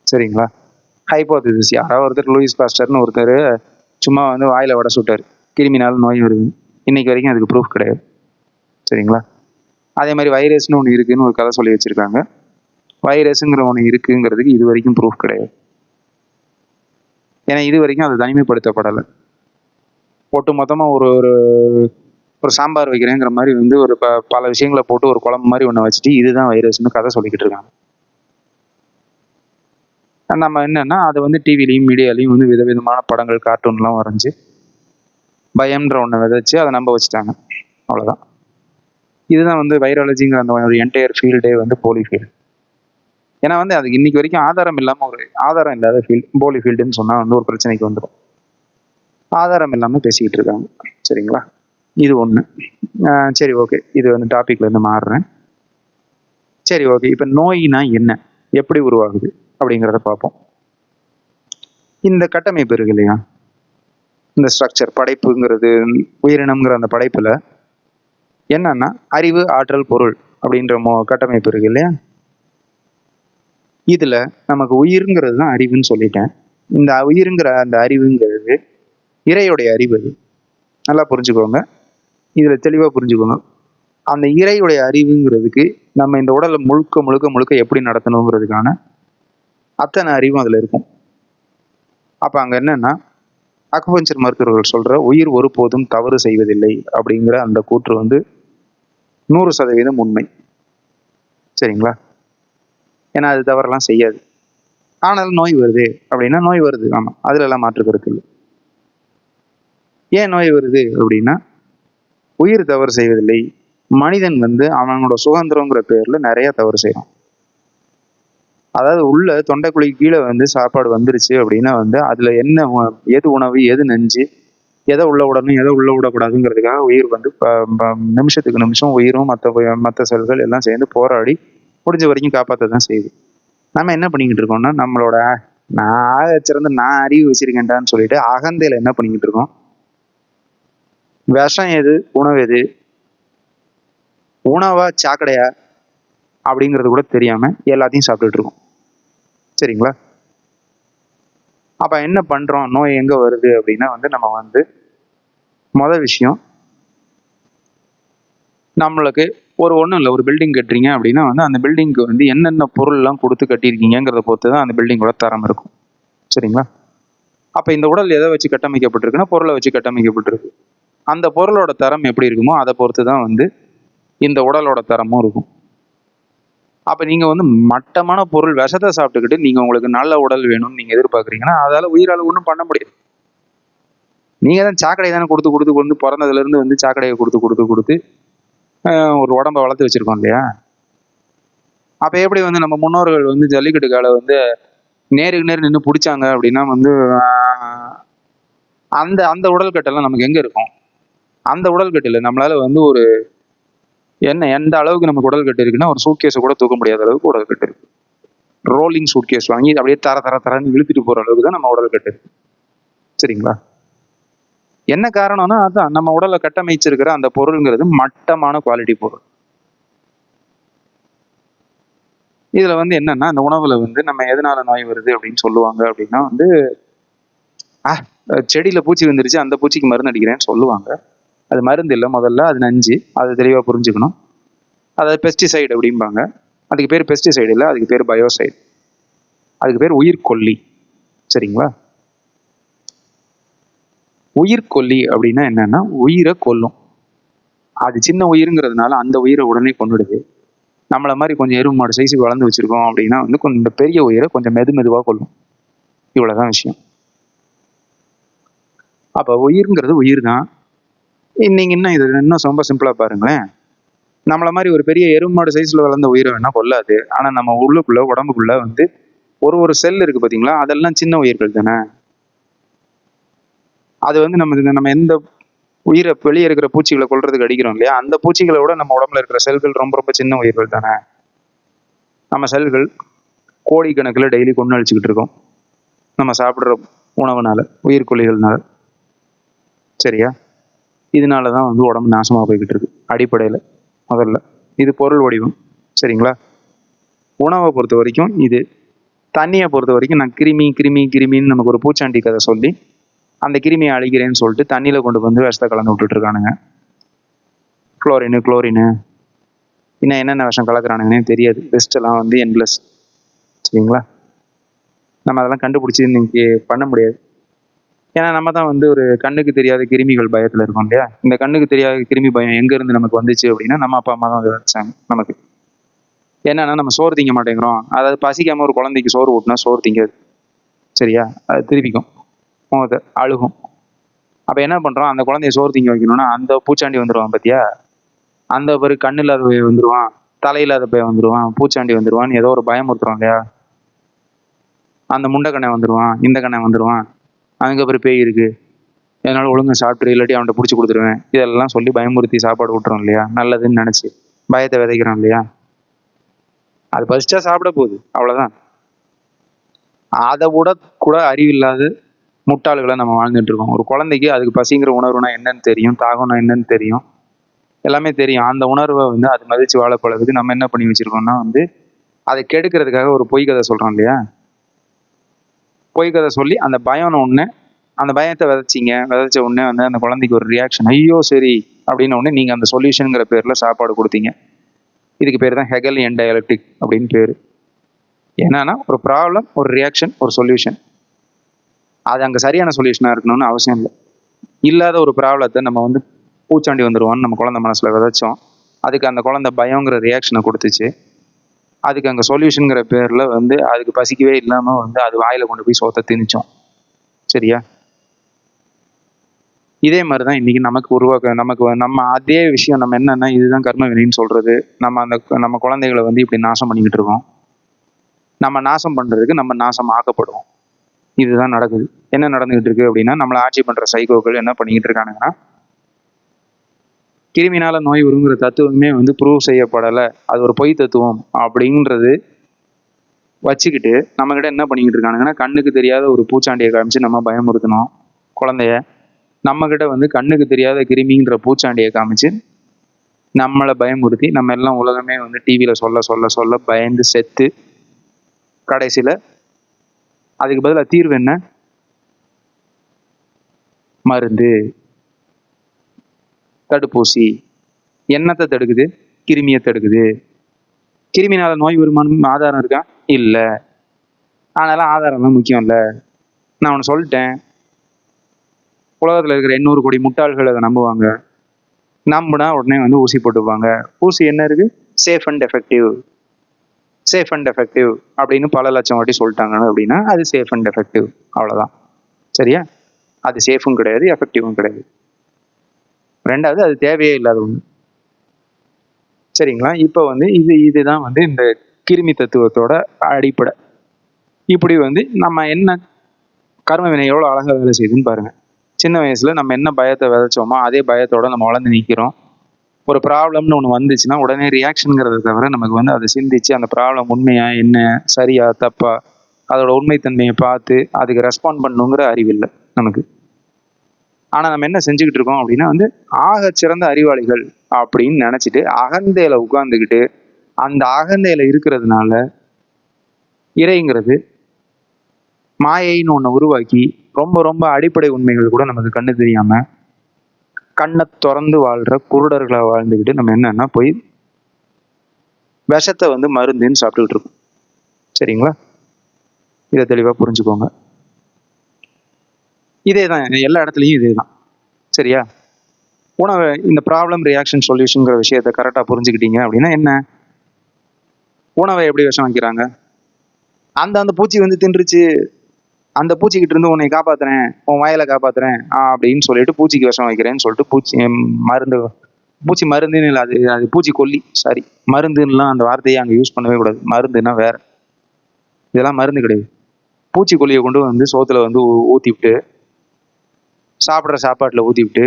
சரிங்களா? ஹைப்போதசிஸ் யாராவது ஒருத்தர் லூயிஸ் பாஸ்டர்னு ஒருத்தர் சும்மா வந்து வாயில் வடை சுட்டார், கிருமினால நோய் வருது. இன்னைக்கு வரைக்கும் அதுக்கு ப்ரூஃப் கிடையாது. சரிங்களா? அதே மாதிரி வைரஸ்னு ஒன்று இருக்குதுன்னு ஒரு கதை சொல்லி வச்சுருக்காங்க. வைரஸுங்கிற ஒன்று இருக்குங்கிறதுக்கு இது வரைக்கும் ப்ரூஃப் கிடையாது. ஏன்னா இது வரைக்கும் அது தனிமைப்படுத்தப்படலை. ஒட்டு மொத்தமாக ஒரு ஒரு சாம்பார் வைக்கிறேங்கிற மாதிரி வந்து ஒரு பல விஷயங்களை போட்டு ஒரு குழம்பு மாதிரி ஒன்று வச்சுட்டு இதுதான் வைரஸ்னு கதை சொல்லிக்கிட்டு இருக்காங்க. நம்ம என்னன்னா அதை வந்து டிவிலையும் மீடியாலையும் வந்து விதவிதமான படங்கள், கார்ட்டூன்லாம் வரைஞ்சி பயம்ன்ற ஒன்று விதைச்சு அதை நம்ப வச்சுட்டாங்க. அவ்வளோதான். இதுதான் வந்து வைராலஜிங்கிற அந்த ஒரு என்டையர் ஃபீல்டே வந்து போலி ஃபீல்டு. ஏன்னா வந்து அதுக்கு இன்னைக்கு வரைக்கும் ஆதாரம் இல்லாமல், ஒரு ஆதாரம் இல்லாத ஃபீல்டு போலி ஃபீல்டுன்னு சொன்னால் வந்து ஒரு பிரச்சனைக்கு வந்துடும். ஆதாரம் இல்லாமல் பேசிக்கிட்டு இருக்காங்க. சரிங்களா? இது ஒன்று. சரி, ஓகே, இது வந்து டாபிக்லேருந்து மாறுறேன். சரி, ஓகே, இப்போ நோயினா என்ன, எப்படி உருவாகுது அப்படிங்கிறத பார்ப்போம். இந்த கட்டமைப்பு இருக்கு இல்லையா, இந்த ஸ்ட்ரக்சர், படைப்புங்கிறது, உயிரினம்ங்கிற அந்த படைப்பில் என்னன்னா அறிவு, ஆற்றல், பொருள் அப்படின்ற கட்டமைப்பு இருக்கு இல்லையா. இதில் நமக்கு உயிர்ங்கிறது தான் அறிவுன்னு சொல்லிட்டேன். இந்த உயிருங்கிற அந்த அறிவுங்கிறது இறையுடைய அறிவு. அது நல்லா புரிஞ்சுக்கோங்க, இதில் தெளிவாக புரிஞ்சுக்கோங்க. அந்த இறையுடைய அறிவுங்கிறதுக்கு நம்ம இந்த உடலை முழுக்க முழுக்க முழுக்க எப்படி நடத்தணுங்கிறதுக்கான அத்தனை அறிவும் அதில் இருக்கும். அப்போ அங்கே என்னன்னா அக்குபஞ்சர் மருத்துவர்கள் சொல்கிற உயிர் ஒருபோதும் தவறு செய்வதில்லை அப்படிங்கிற அந்த கூற்று வந்து 100% உண்மை. சரிங்களா? ஏன்னா அது தவறெல்லாம் செய்யாது. ஆனாலும் நோய் வருது அப்படின்னா நோய் வருது, ஆமாம், அதுல எல்லாம் மாற்று கருத்து இல்லை. ஏன் நோய் வருது அப்படின்னா உயிர் தவறு செய்வதில்லை, மனிதன் வந்து அவனோட சுதந்திரங்கிற பேர்ல நிறைய தவறு செய்யறான். அதாவது உள்ள தொண்டைக்குழிக்கு கீழே வந்து சாப்பாடு வந்துருச்சு அப்படின்னா வந்து அதில் என்ன எது உணவு எது நஞ்சு எதை உள்ள விடணும் எதை உள்ள விடக்கூடாதுங்கிறதுக்காக உயிர் வந்து நிமிஷத்துக்கு நிமிஷம் உயிரும் மற்ற செல்கள் எல்லாம் சேர்ந்து போராடி முடிஞ்ச வரைக்கும் காப்பாற்ற தான் செய்யுது. நம்ம என்ன பண்ணிக்கிட்டு இருக்கோம்னா நம்மளோட நான் ஆக சிறந்து நான் அறிவு வச்சிருக்கேன்டான்னு சொல்லிட்டு அகந்தையில என்ன பண்ணிக்கிட்டு இருக்கோம், விஷம் எது உணவு எது, உணவா சாக்கடையா அப்படிங்கிறது கூட தெரியாம எல்லாத்தையும் சாப்பிட்டுட்டு இருக்கோம். சரிங்களா? அப்ப என்ன பண்றோம், நோய் எங்க வருது அப்படின்னா வந்து நம்ம வந்து மொதல் விஷயம் நம்மளுக்கு ஒன்றும் இல்லை, ஒரு பில்டிங் கட்டுறீங்க அப்படின்னா வந்து அந்த பில்டிங்க்கு வந்து என்னென்ன பொருள்லாம் கொடுத்து கட்டியிருக்கீங்கிறத பொறுத்து தான் அந்த பில்டிங்கோட தரம் இருக்கும். சரிங்களா? அப்போ இந்த உடல் எதை வச்சு கட்டமைக்கப்பட்டிருக்குன்னா பொருளை வச்சு கட்டமைக்கப்பட்டிருக்கு. அந்த பொருளோட தரம் எப்படி இருக்குமோ அதை பொறுத்து தான் வந்து இந்த உடலோட தரமும் இருக்கும். அப்போ நீங்கள் வந்து மட்டமான பொருள் விஷத்தை சாப்பிட்டுக்கிட்டு நீங்கள் உங்களுக்கு நல்ல உடல் வேணும்னு நீங்கள் எதிர்பார்க்குறீங்கன்னா அதால் உயிரால் ஒன்றும் பண்ண முடியாது. நீங்கள் தான் சாக்கடை தானே கொடுத்து கொடுத்து கொண்டு பிறந்ததுலேருந்து வந்து சாக்கடையை கொடுத்து கொடுத்து கொடுத்து ஒரு உடம்பை வளர்த்து வச்சுருக்கோம் இல்லையா? அப்போ எப்படி வந்து நம்ம முன்னோர்கள் வந்து ஜல்லிக்கட்டு காலை வந்து நேருக்கு நேர் நின்று பிடிச்சாங்க அப்படின்னா வந்து அந்த அந்த உடல்கட்டெல்லாம் நமக்கு எங்கே இருக்கும்? அந்த உடல்கட்டில் நம்மளால வந்து ஒரு எந்த அளவுக்கு நமக்கு உடல்கட்டு இருக்குன்னா ஒரு சூட்கேஸை கூட தூக்க முடியாத அளவுக்கு உடல்கட்டு இருக்கு. ரோலிங் சூட்கேஸ் வாங்கி அப்படியே தரன்னு இழுத்துட்டு போகிற அளவுக்கு தான் நம்ம உடல்கட்டு இருக்கு. சரிங்களா? என்ன காரணம்னா அதான் நம்ம உடலை கட்டமைச்சிருக்கிற அந்த பொருள்ங்கிறது மட்டமான குவாலிட்டி பொருள். இதுல வந்து என்னன்னா அந்த உணவுல வந்து நம்ம எதனால நோய் வருது அப்படின்னு சொல்லுவாங்க அப்படின்னா வந்து செடியில பூச்சி வந்துருச்சு அந்த பூச்சிக்கு மருந்து அடிக்கிறேன்னு சொல்லுவாங்க. அது மருந்து இல்லை, முதல்ல அது நஞ்சு, அதை தெளிவாக புரிஞ்சுக்கணும். அதாவது பெஸ்டிசைடு அப்படிம்பாங்க. அதுக்கு பேர் பெஸ்டிசைடு இல்லை, அதுக்கு பேர் பயோசைடு, அதுக்கு பேர் உயிர்கொல்லி. சரிங்களா? உயிர்கொல்லி அப்படின்னா என்னன்னா உயிரை கொல்லும். அது சின்ன உயிருங்கிறதுனால அந்த உயிரை உடனே கொண்டுடுது. நம்மளை மாதிரி கொஞ்சம் எருவு மாடு சைஸுக்கு வளர்ந்து வச்சிருக்கோம் அப்படின்னா வந்து கொஞ்சம் பெரிய உயிரை கொஞ்சம் மெதுவாக கொல்லும். இவ்வளவுதான் விஷயம். அப்ப உயிர்ங்கிறது உயிர் தான். நீங்க இன்னும் இது இன்னும் ரொம்ப சிம்பிளா பாருங்களேன். நம்மள மாதிரி ஒரு பெரிய எருவு மாடு சைஸ்ல வளர்ந்த உயிரை வேணா கொல்லாது. ஆனா நம்ம உள்ளுக்குள்ள உடம்புக்குள்ள வந்து ஒரு செல் இருக்கு பாத்தீங்களா, அதெல்லாம் சின்ன உயிர்கள் தானே. அது வந்து நம்ம எந்த உயிரை வெளியே இருக்கிற பூச்சிகளை கொல்றதுக்கு அடிக்கிறோம் இல்லையா, அந்த பூச்சிகளை விட நம்ம உடம்புல இருக்கிற செல்கள் ரொம்ப ரொம்ப சின்ன உயிர்கள் தானே. நம்ம செல்கள் கோடிக்கணக்கில் டெய்லி கொண்டு அழிச்சுக்கிட்டு இருக்கோம் நம்ம சாப்பிட்ற உணவுனால, உயிர்கொல்லிகள்னால. சரியா? இதனால தான் வந்து உடம்பு நாசமாக போய்கிட்டு இருக்கு அடிப்படையில். முதல்ல இது பொருள் வடிவம். சரிங்களா? உணவை பொறுத்த வரைக்கும் இது. தண்ணியை பொறுத்த வரைக்கும் நான் கிருமின்னு நமக்கு ஒரு பூச்சாண்டி கதை சொல்லி அந்த கிருமியை அழிக்கிறேன்னு சொல்லிட்டு தண்ணியில் கொண்டு வந்து விஷத்தை கலந்து விட்டுட்டு இருக்கானுங்க. குளோரினு இன்னும் என்னென்ன விஷம் கலக்குறானுங்கன்னே தெரியாது. பெஸ்ட்டெல்லாம் வந்து என்லெஸ். சரிங்களா? நம்ம அதெல்லாம் கண்டுபிடிச்சி இன்னைக்கு பண்ண முடியாது. ஏன்னா நம்ம தான் வந்து ஒரு கண்ணுக்கு தெரியாத கிருமிகள் பயத்தில் இருக்கோம் இல்லையா? இந்த கண்ணுக்கு தெரியாத கிருமி பயம் எங்கேருந்து நமக்கு வந்துச்சு அப்படின்னா நம்ம அப்பா அம்மா தான் அதை வச்சாங்க நமக்கு. என்னன்னா நம்ம சோறு திங்க மாட்டேங்கிறோம். அதாவது பசிக்காமல் ஒரு குழந்தைக்கு சோறு ஊட்டினா சோறு திங்காது. சரியா? அது திருப்பிக்கும், முகத்தை அழுகும். அப்போ என்ன பண்ணுறோம், அந்த குழந்தைய சோறு திங்க வைக்கணும்னா அந்த பூச்சாண்டி வந்துடுவான் பார்த்தியா, அந்த பிறகு கண்ணு இல்லாத போய் வந்துடுவான், தலையில்லாத போய் வந்துடுவான், பூச்சாண்டி வந்துடுவான்னு ஏதோ ஒரு பயமுறுத்துறோம் இல்லையா? அந்த முண்டை கண்ணை வந்துடுவான், இந்த கண்ணை வந்துடுவான், அதுக்கப்புறம் பேய் இருக்குது, அதனால ஒழுங்கு சாப்பிட்டு இல்லாட்டி அவன்கிட்ட பிடிச்சி கொடுத்துருவேன், இதெல்லாம் சொல்லி பயமுறுத்தி சாப்பாடு விட்டுறோம் இல்லையா? நல்லதுன்னு நினச்சி பயத்தை விதைக்கிறோம் இல்லையா? அது பசிச்சா சாப்பிட போகுது, அவ்வளோதான். அதை விட கூட அறிவில்லாத முட்டாள்களை நம்ம வாழ்ந்துட்டு இருக்கோம். ஒரு குழந்தைக்கு அதுக்கு பசிங்கிற உணர்வுனா என்னன்னு தெரியும், தாகம்னா என்னன்னு தெரியும், எல்லாமே தெரியும். அந்த உணர்வை வந்து அது மதிச்சு வாழ பழகுது. நம்ம என்ன பண்ணி வச்சிருக்கோம்னா வந்து அதை கெடுக்கிறதுக்காக ஒரு பொய் கதை சொல்றோம் இல்லையா? பொய் கதை சொல்லி அந்த பயம்னு ஒன்று, அந்த பயத்தை விதைச்ச உடனே வந்து அந்த குழந்தைக்கு ஒரு ரியாக்ஷன், ஐயோ சரி அப்படின்னு உடனே நீங்கள் அந்த சொல்யூஷனுங்கிற பேரில் சாப்பாடு கொடுத்தீங்க. இதுக்கு பேர் தான் ஹெகலியன் டயலெக்டிக் அப்படின்னு பேர். என்னன்னா ஒரு ப்ராப்ளம், ஒரு ரியாக்ஷன், ஒரு சொல்யூஷன். அது அங்கே சரியான சொல்யூஷனாக இருக்கணும்னு அவசியம் இல்லை. இல்லாத ஒரு ப்ராப்ளத்தை நம்ம வந்து பூச்சாண்டி வந்துடுவான்னு நம்ம குழந்தை மனசில் விதைச்சோம். அதுக்கு அந்த குழந்தை பயங்கிற ரியாக்ஷனை கொடுத்துச்சு. அதுக்கு அங்கே சொல்யூஷனுங்கிற பேரில் வந்து அதுக்கு பசிக்கவே இல்லாமல் வந்து அது வாயில் கொண்டு போய் சோத்தை திணிச்சோம். சரியா? இதே மாதிரி தான் இன்றைக்கி நம்ம அதே விஷயம் நம்ம என்னென்னா இதுதான் கர்ம வினைன்னு சொல்கிறது. நம்ம குழந்தைகளை வந்து இப்படி நாசம் பண்ணிக்கிட்டு இருக்கோம். நம்ம நாசம் பண்ணுறதுக்கு நம்ம நாசம் ஆக்கப்படுவோம். இதுதான் நடக்குது. என்ன நடந்துகிட்டு இருக்கு அப்படின்னா, நம்மளை ஆட்சி பண்ணுற சைக்கோக்கள் என்ன பண்ணிக்கிட்டு இருக்கானுங்கன்னா, கிருமினால நோய் வருங்கிற தத்துவமே வந்து ப்ரூவ் செய்யப்படலை, அது ஒரு பொய் தத்துவம் அப்படின்றது வச்சுக்கிட்டு நம்மக்கிட்ட என்ன பண்ணிக்கிட்டு இருக்கானுங்கன்னா, கண்ணுக்கு தெரியாத ஒரு பூச்சாண்டியை காமிச்சு நம்ம பயமுறுத்தணும் குழந்தைய. நம்மக்கிட்ட வந்து கண்ணுக்கு தெரியாத கிருமின்ற பூச்சாண்டியை காமிச்சு நம்மளை பயமுறுத்தி நம்ம எல்லாம் உலகமே வந்து டிவியில் சொல்ல சொல்ல சொல்ல பயந்து செத்து கடைசியில் அதுக்கு பதிலாக தீர்வு என்ன? மருந்து, தடுப்பூசி. என்னத்தை தடுக்குது? கிருமியை தடுக்குது. கிருமினால நோய் வருமானம் ஆதாரம் இருக்கா? இல்லை. அதனால ஆதாரம்லாம் முக்கியம் இல்லை. நான் ஒன்று சொல்லிட்டேன், உலகத்தில் இருக்கிற 800 கோடி முட்டாள்கள் அதை நம்புவாங்க. நம்பினா உடனே வந்து ஊசி போட்டுப்பாங்க. ஊசி என்ன இருக்கு? Safe and effective. Safe and effective அப்படின்னு பல லட்சம் வாட்டி சொல்லிட்டாங்க அப்படின்னா அது சேஃப் அண்ட் எஃபெக்டிவ், அவ்வளோதான். சரியா? அது சேஃபும் கிடையாது, எஃபெக்டிவும் கிடையாது. ரெண்டாவது, அது தேவையே இல்லாத ஒன்று. சரிங்களா? இப்போ வந்து இதுதான் வந்து இந்த கிருமி தத்துவத்தோட அடிப்படை. இப்படி வந்து நம்ம என்ன கர்ம வினை எவ்வளோ அழகாக வேலை செய்யுதுன்னு பாருங்க. சின்ன வயசுல நம்ம என்ன பயத்தை விதைச்சோமோ அதே பயத்தோட நம்ம வளர்ந்து நிற்கிறோம். ஒரு ப்ராப்ளம்னு ஒன்று வந்துச்சுன்னா உடனே ரியாக்ஷனுங்கிறத தவிர நமக்கு வந்து அதை சிந்திச்சு அந்த ப்ராப்ளம் உண்மையா என்ன, சரியா தப்பா, அதோட உண்மைத்தன்மையை பார்த்து அதுக்கு ரெஸ்பாண்ட் பண்ணணுங்கிற அறிவு இல்லை நமக்கு. ஆனால் நம்ம என்ன செஞ்சுக்கிட்டு இருக்கோம் அப்படின்னா வந்து ஆக சிறந்த அறிவாளிகள் அப்படின்னு நினச்சிட்டு அகந்தையில உட்கார்ந்துக்கிட்டு அந்த அகந்தையில இருக்கிறதுனால இறைங்கிறது மாயைன்னு ஒன்று உருவாக்கி ரொம்ப ரொம்ப அடிப்படை உண்மைகள் கூட நமக்கு கண்ணு தெரியாம கண்ணை திறந்து வாழ்ற குருடர்களை வாழ்ந்துக்கிட்டு நம்ம என்னன்னா போய் விஷத்தை வந்து மருந்துன்னு சாப்பிட்டுக்கிட்டு இருக்கோம். சரிங்களா? இதை தெளிவாக புரிஞ்சுக்கோங்க. இதே தான் எல்லா இடத்துலையும் இதே தான். சரியா? உணவை இந்த ப்ராப்ளம் ரியாக்ஷன் சொல்யூஷனுங்கிற விஷயத்தை கரெக்டாக புரிஞ்சுக்கிட்டீங்க அப்படின்னா என்ன, உணவை எப்படி விஷம் வைக்கிறாங்க? அந்த பூச்சி வந்து தின்றுச்சு, அந்த பூச்சிக்கிட்ட இருந்து உன்னை காப்பாத்துறேன், உன் வாயில காப்பாத்துறேன் அப்படின்னு சொல்லிட்டு பூச்சிக்கு விஷம் வைக்கிறேன்னு சொல்லிட்டு பூச்சி மருந்து, பூச்சி மருந்துன்னு இல்லை, அது பூச்சி கொல்லி. சாரி, மருந்துன்னெலாம் அந்த வார்த்தையை அங்கே யூஸ் பண்ணவே கூடாது. மருந்துன்னா வேற, இதெல்லாம் மருந்து கிடையாது. பூச்சிக்கொல்லியை கொண்டு வந்து சோத்துல வந்து ஊற்றி விட்டு சாப்பிட்ற சாப்பாட்டில் ஊற்றி விட்டு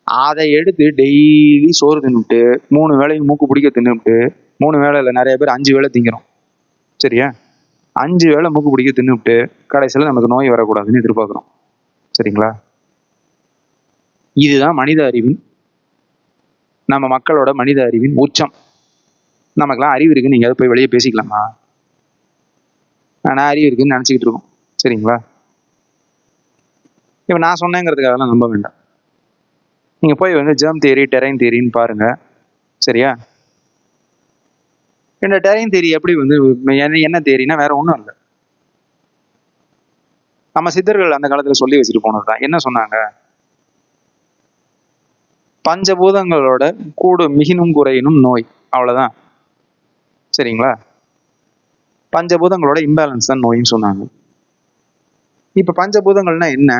அதை எடுத்து டெய்லி சோறு தின்னுட்டு 3 வேளையும் மூக்கு பிடிக்க தின்னுட்டு, 3 வேளை இல்லை, நிறைய பேர் 5 வேளை திங்கிறோம். சரியா? 5 வேளை மூக்கு பிடிக்க தின்னுட்டு கடைசியில் நமக்கு நோய் வரக்கூடாதுன்னு எதிர்பார்க்குறோம். சரிங்களா? இதுதான் மனித அறிவின், நம்ம மக்களோட மனித அறிவின் உச்சம். நமக்கெல்லாம் அறிவு இருக்குன்னு நீங்கள் போய் வெளியே பேசிக்கலாமா? ஆனால் அறிவு இருக்குன்னு நினச்சிக்கிட்டு இருக்கோம். சரிங்களா? இப்போ நான் சொன்னேங்கிறதுக்காகலாம் நம்ப வேண்டாம். நீங்கள் போய் வந்து ஜெர்ம் தியரி, டெரைன் தியரின்னு பாருங்க. சரியா? இந்த டெரைன் தியரி எப்படி வந்து என்ன தியரினா வேற ஒன்றும் இல்லை, நம்ம சித்தர்கள் அந்த காலத்தில் சொல்லி வச்சுட்டு போனது தான். என்ன சொன்னாங்க? பஞ்சபூதங்களோட கூடு மிகினும் குறையினும் நோய், அவ்வளோதான். சரிங்களா? பஞ்சபூதங்களோட இம்பேலன்ஸ் தான் நோயின்னு சொன்னாங்க. இப்போ பஞ்சபூதங்கள்னா என்ன?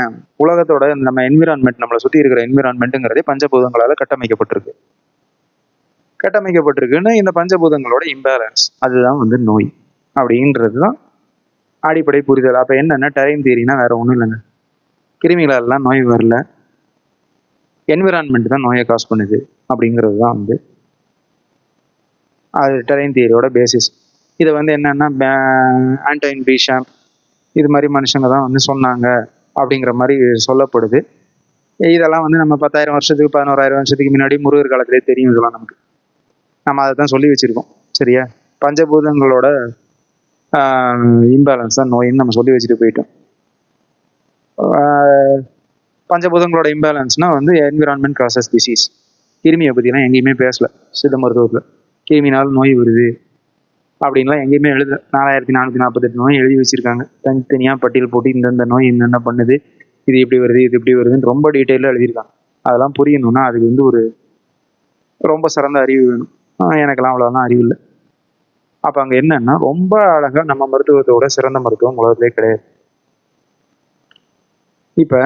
உலகத்தோட நம்ம என்விரான்மெண்ட், நம்மளை சுற்றி இருக்கிற என்விரான்மெண்ட்டுங்கிறதே பஞ்சபூதங்களால் கட்டமைக்கப்பட்டிருக்குன்னு இந்த பஞ்சபூதங்களோட இம்பேலன்ஸ் அதுதான் வந்து நோய் அப்படின்றது தான் அடிப்படை புரிதல். அப்போ என்னென்ன டெரைன் தியரினா வேற ஒன்றும் இல்லைங்க, கிருமிகளெல்லாம் நோய் வரல, என்விரான்மெண்ட் தான் நோயை காஸ் பண்ணுது அப்படிங்கிறது தான் வந்து அது டெரைன் தியரியோட பேசிஸ். இதை வந்து என்னன்னா ஆண்டோயின் பீஷாம் இது மாதிரி மனுஷங்க தான் வந்து சொன்னாங்க அப்படிங்கிற மாதிரி சொல்லப்படுது. இதெல்லாம் வந்து நம்ம 10,000 வருஷத்துக்கு 11,000 வருஷத்துக்கு முன்னாடி முருகர் காலத்திலே தெரியும். இதெல்லாம் நமக்கு நம்ம அதை தான் சொல்லி வச்சிருக்கோம். சரியா? பஞ்சபூதங்களோட இம்பேலன்ஸ் தான் நோயின்னு நம்ம சொல்லி வச்சுட்டு போயிட்டோம். பஞ்சபூதங்களோட இம்பேலன்ஸ்னா வந்து என்விரான்மெண்ட் காசஸ் டிசீஸ். கிருமியை பற்றிலாம் எங்கேயுமே பேசல சித்த மருத்துவத்தில். கிருமினால் நோய் வருது அப்படின்லாம் எங்கேயுமே எழுத 4448 நோய் எழுதி வச்சிருக்காங்க. தனித்தனியாக பட்டியல் போட்டு இந்தந்த நோய் என்னென்ன பண்ணுது, இது இப்படி வருது, இது இப்படி வருதுன்னு ரொம்ப டீட்டெயிலாக எழுதியிருக்காங்க. அதெல்லாம் புரியணும்னா அதுக்கு வந்து ஒரு ரொம்ப சிறந்த அறிவு வேணும். எனக்கெல்லாம் அவ்வளோதான் அறிவு இல்லை. அப்போ அங்கே என்னன்னா ரொம்ப அழகாக நம்ம மருத்துவத்தோட சிறந்த மருத்துவம் உலகத்திலே கிடையாது. இப்போ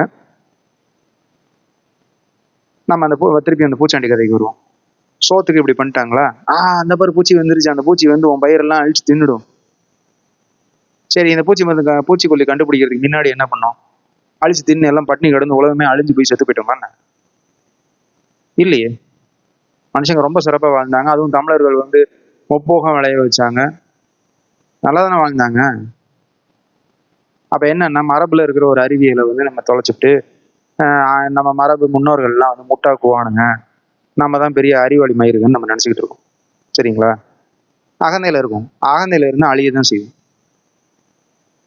நம்ம திருப்பி அந்த பூச்சாண்டி கதைக்கு வருவோம். சோத்துக்கு இப்படி பண்ணிட்டாங்களா, அந்த பாரு பூச்சி வந்துருச்சு, அந்த பூச்சி வந்து உன் பயிரெல்லாம் அழிச்சு தின்னுடும், சரி, இந்த பூச்சிக்கொல்லி கண்டுபிடிக்கிறதுக்கு முன்னாடி என்ன பண்ணோம்? அழிச்சு தின்னு எல்லாம் பட்டினி கிடந்து உலகமே அழிஞ்சு போய் செத்து போயிட்டோமா என்ன? இல்லையே. மனுஷங்க ரொம்ப சிறப்பா வாழ்ந்தாங்க. அதுவும் தமிழர்கள் வந்து முப்போகம் விளைய வச்சாங்க. நல்லா தானே வாழ்ந்தாங்க. அப்ப என்னன்னா, மரபுல இருக்கிற ஒரு அறிவியலை வந்து நம்ம தொலைச்சிட்டு நம்ம மரபு முன்னோர்கள்லாம் வந்து முட்டாக்குவானுங்க, நம்ம தான் பெரிய அறிவாளி மயிருங்கன்னு நம்ம நினைச்சுக்கிட்டு இருக்கோம். சரிங்களா? அகந்தையில இருக்கும். அகந்தையில இருந்து அழிய தான் செய்யும்.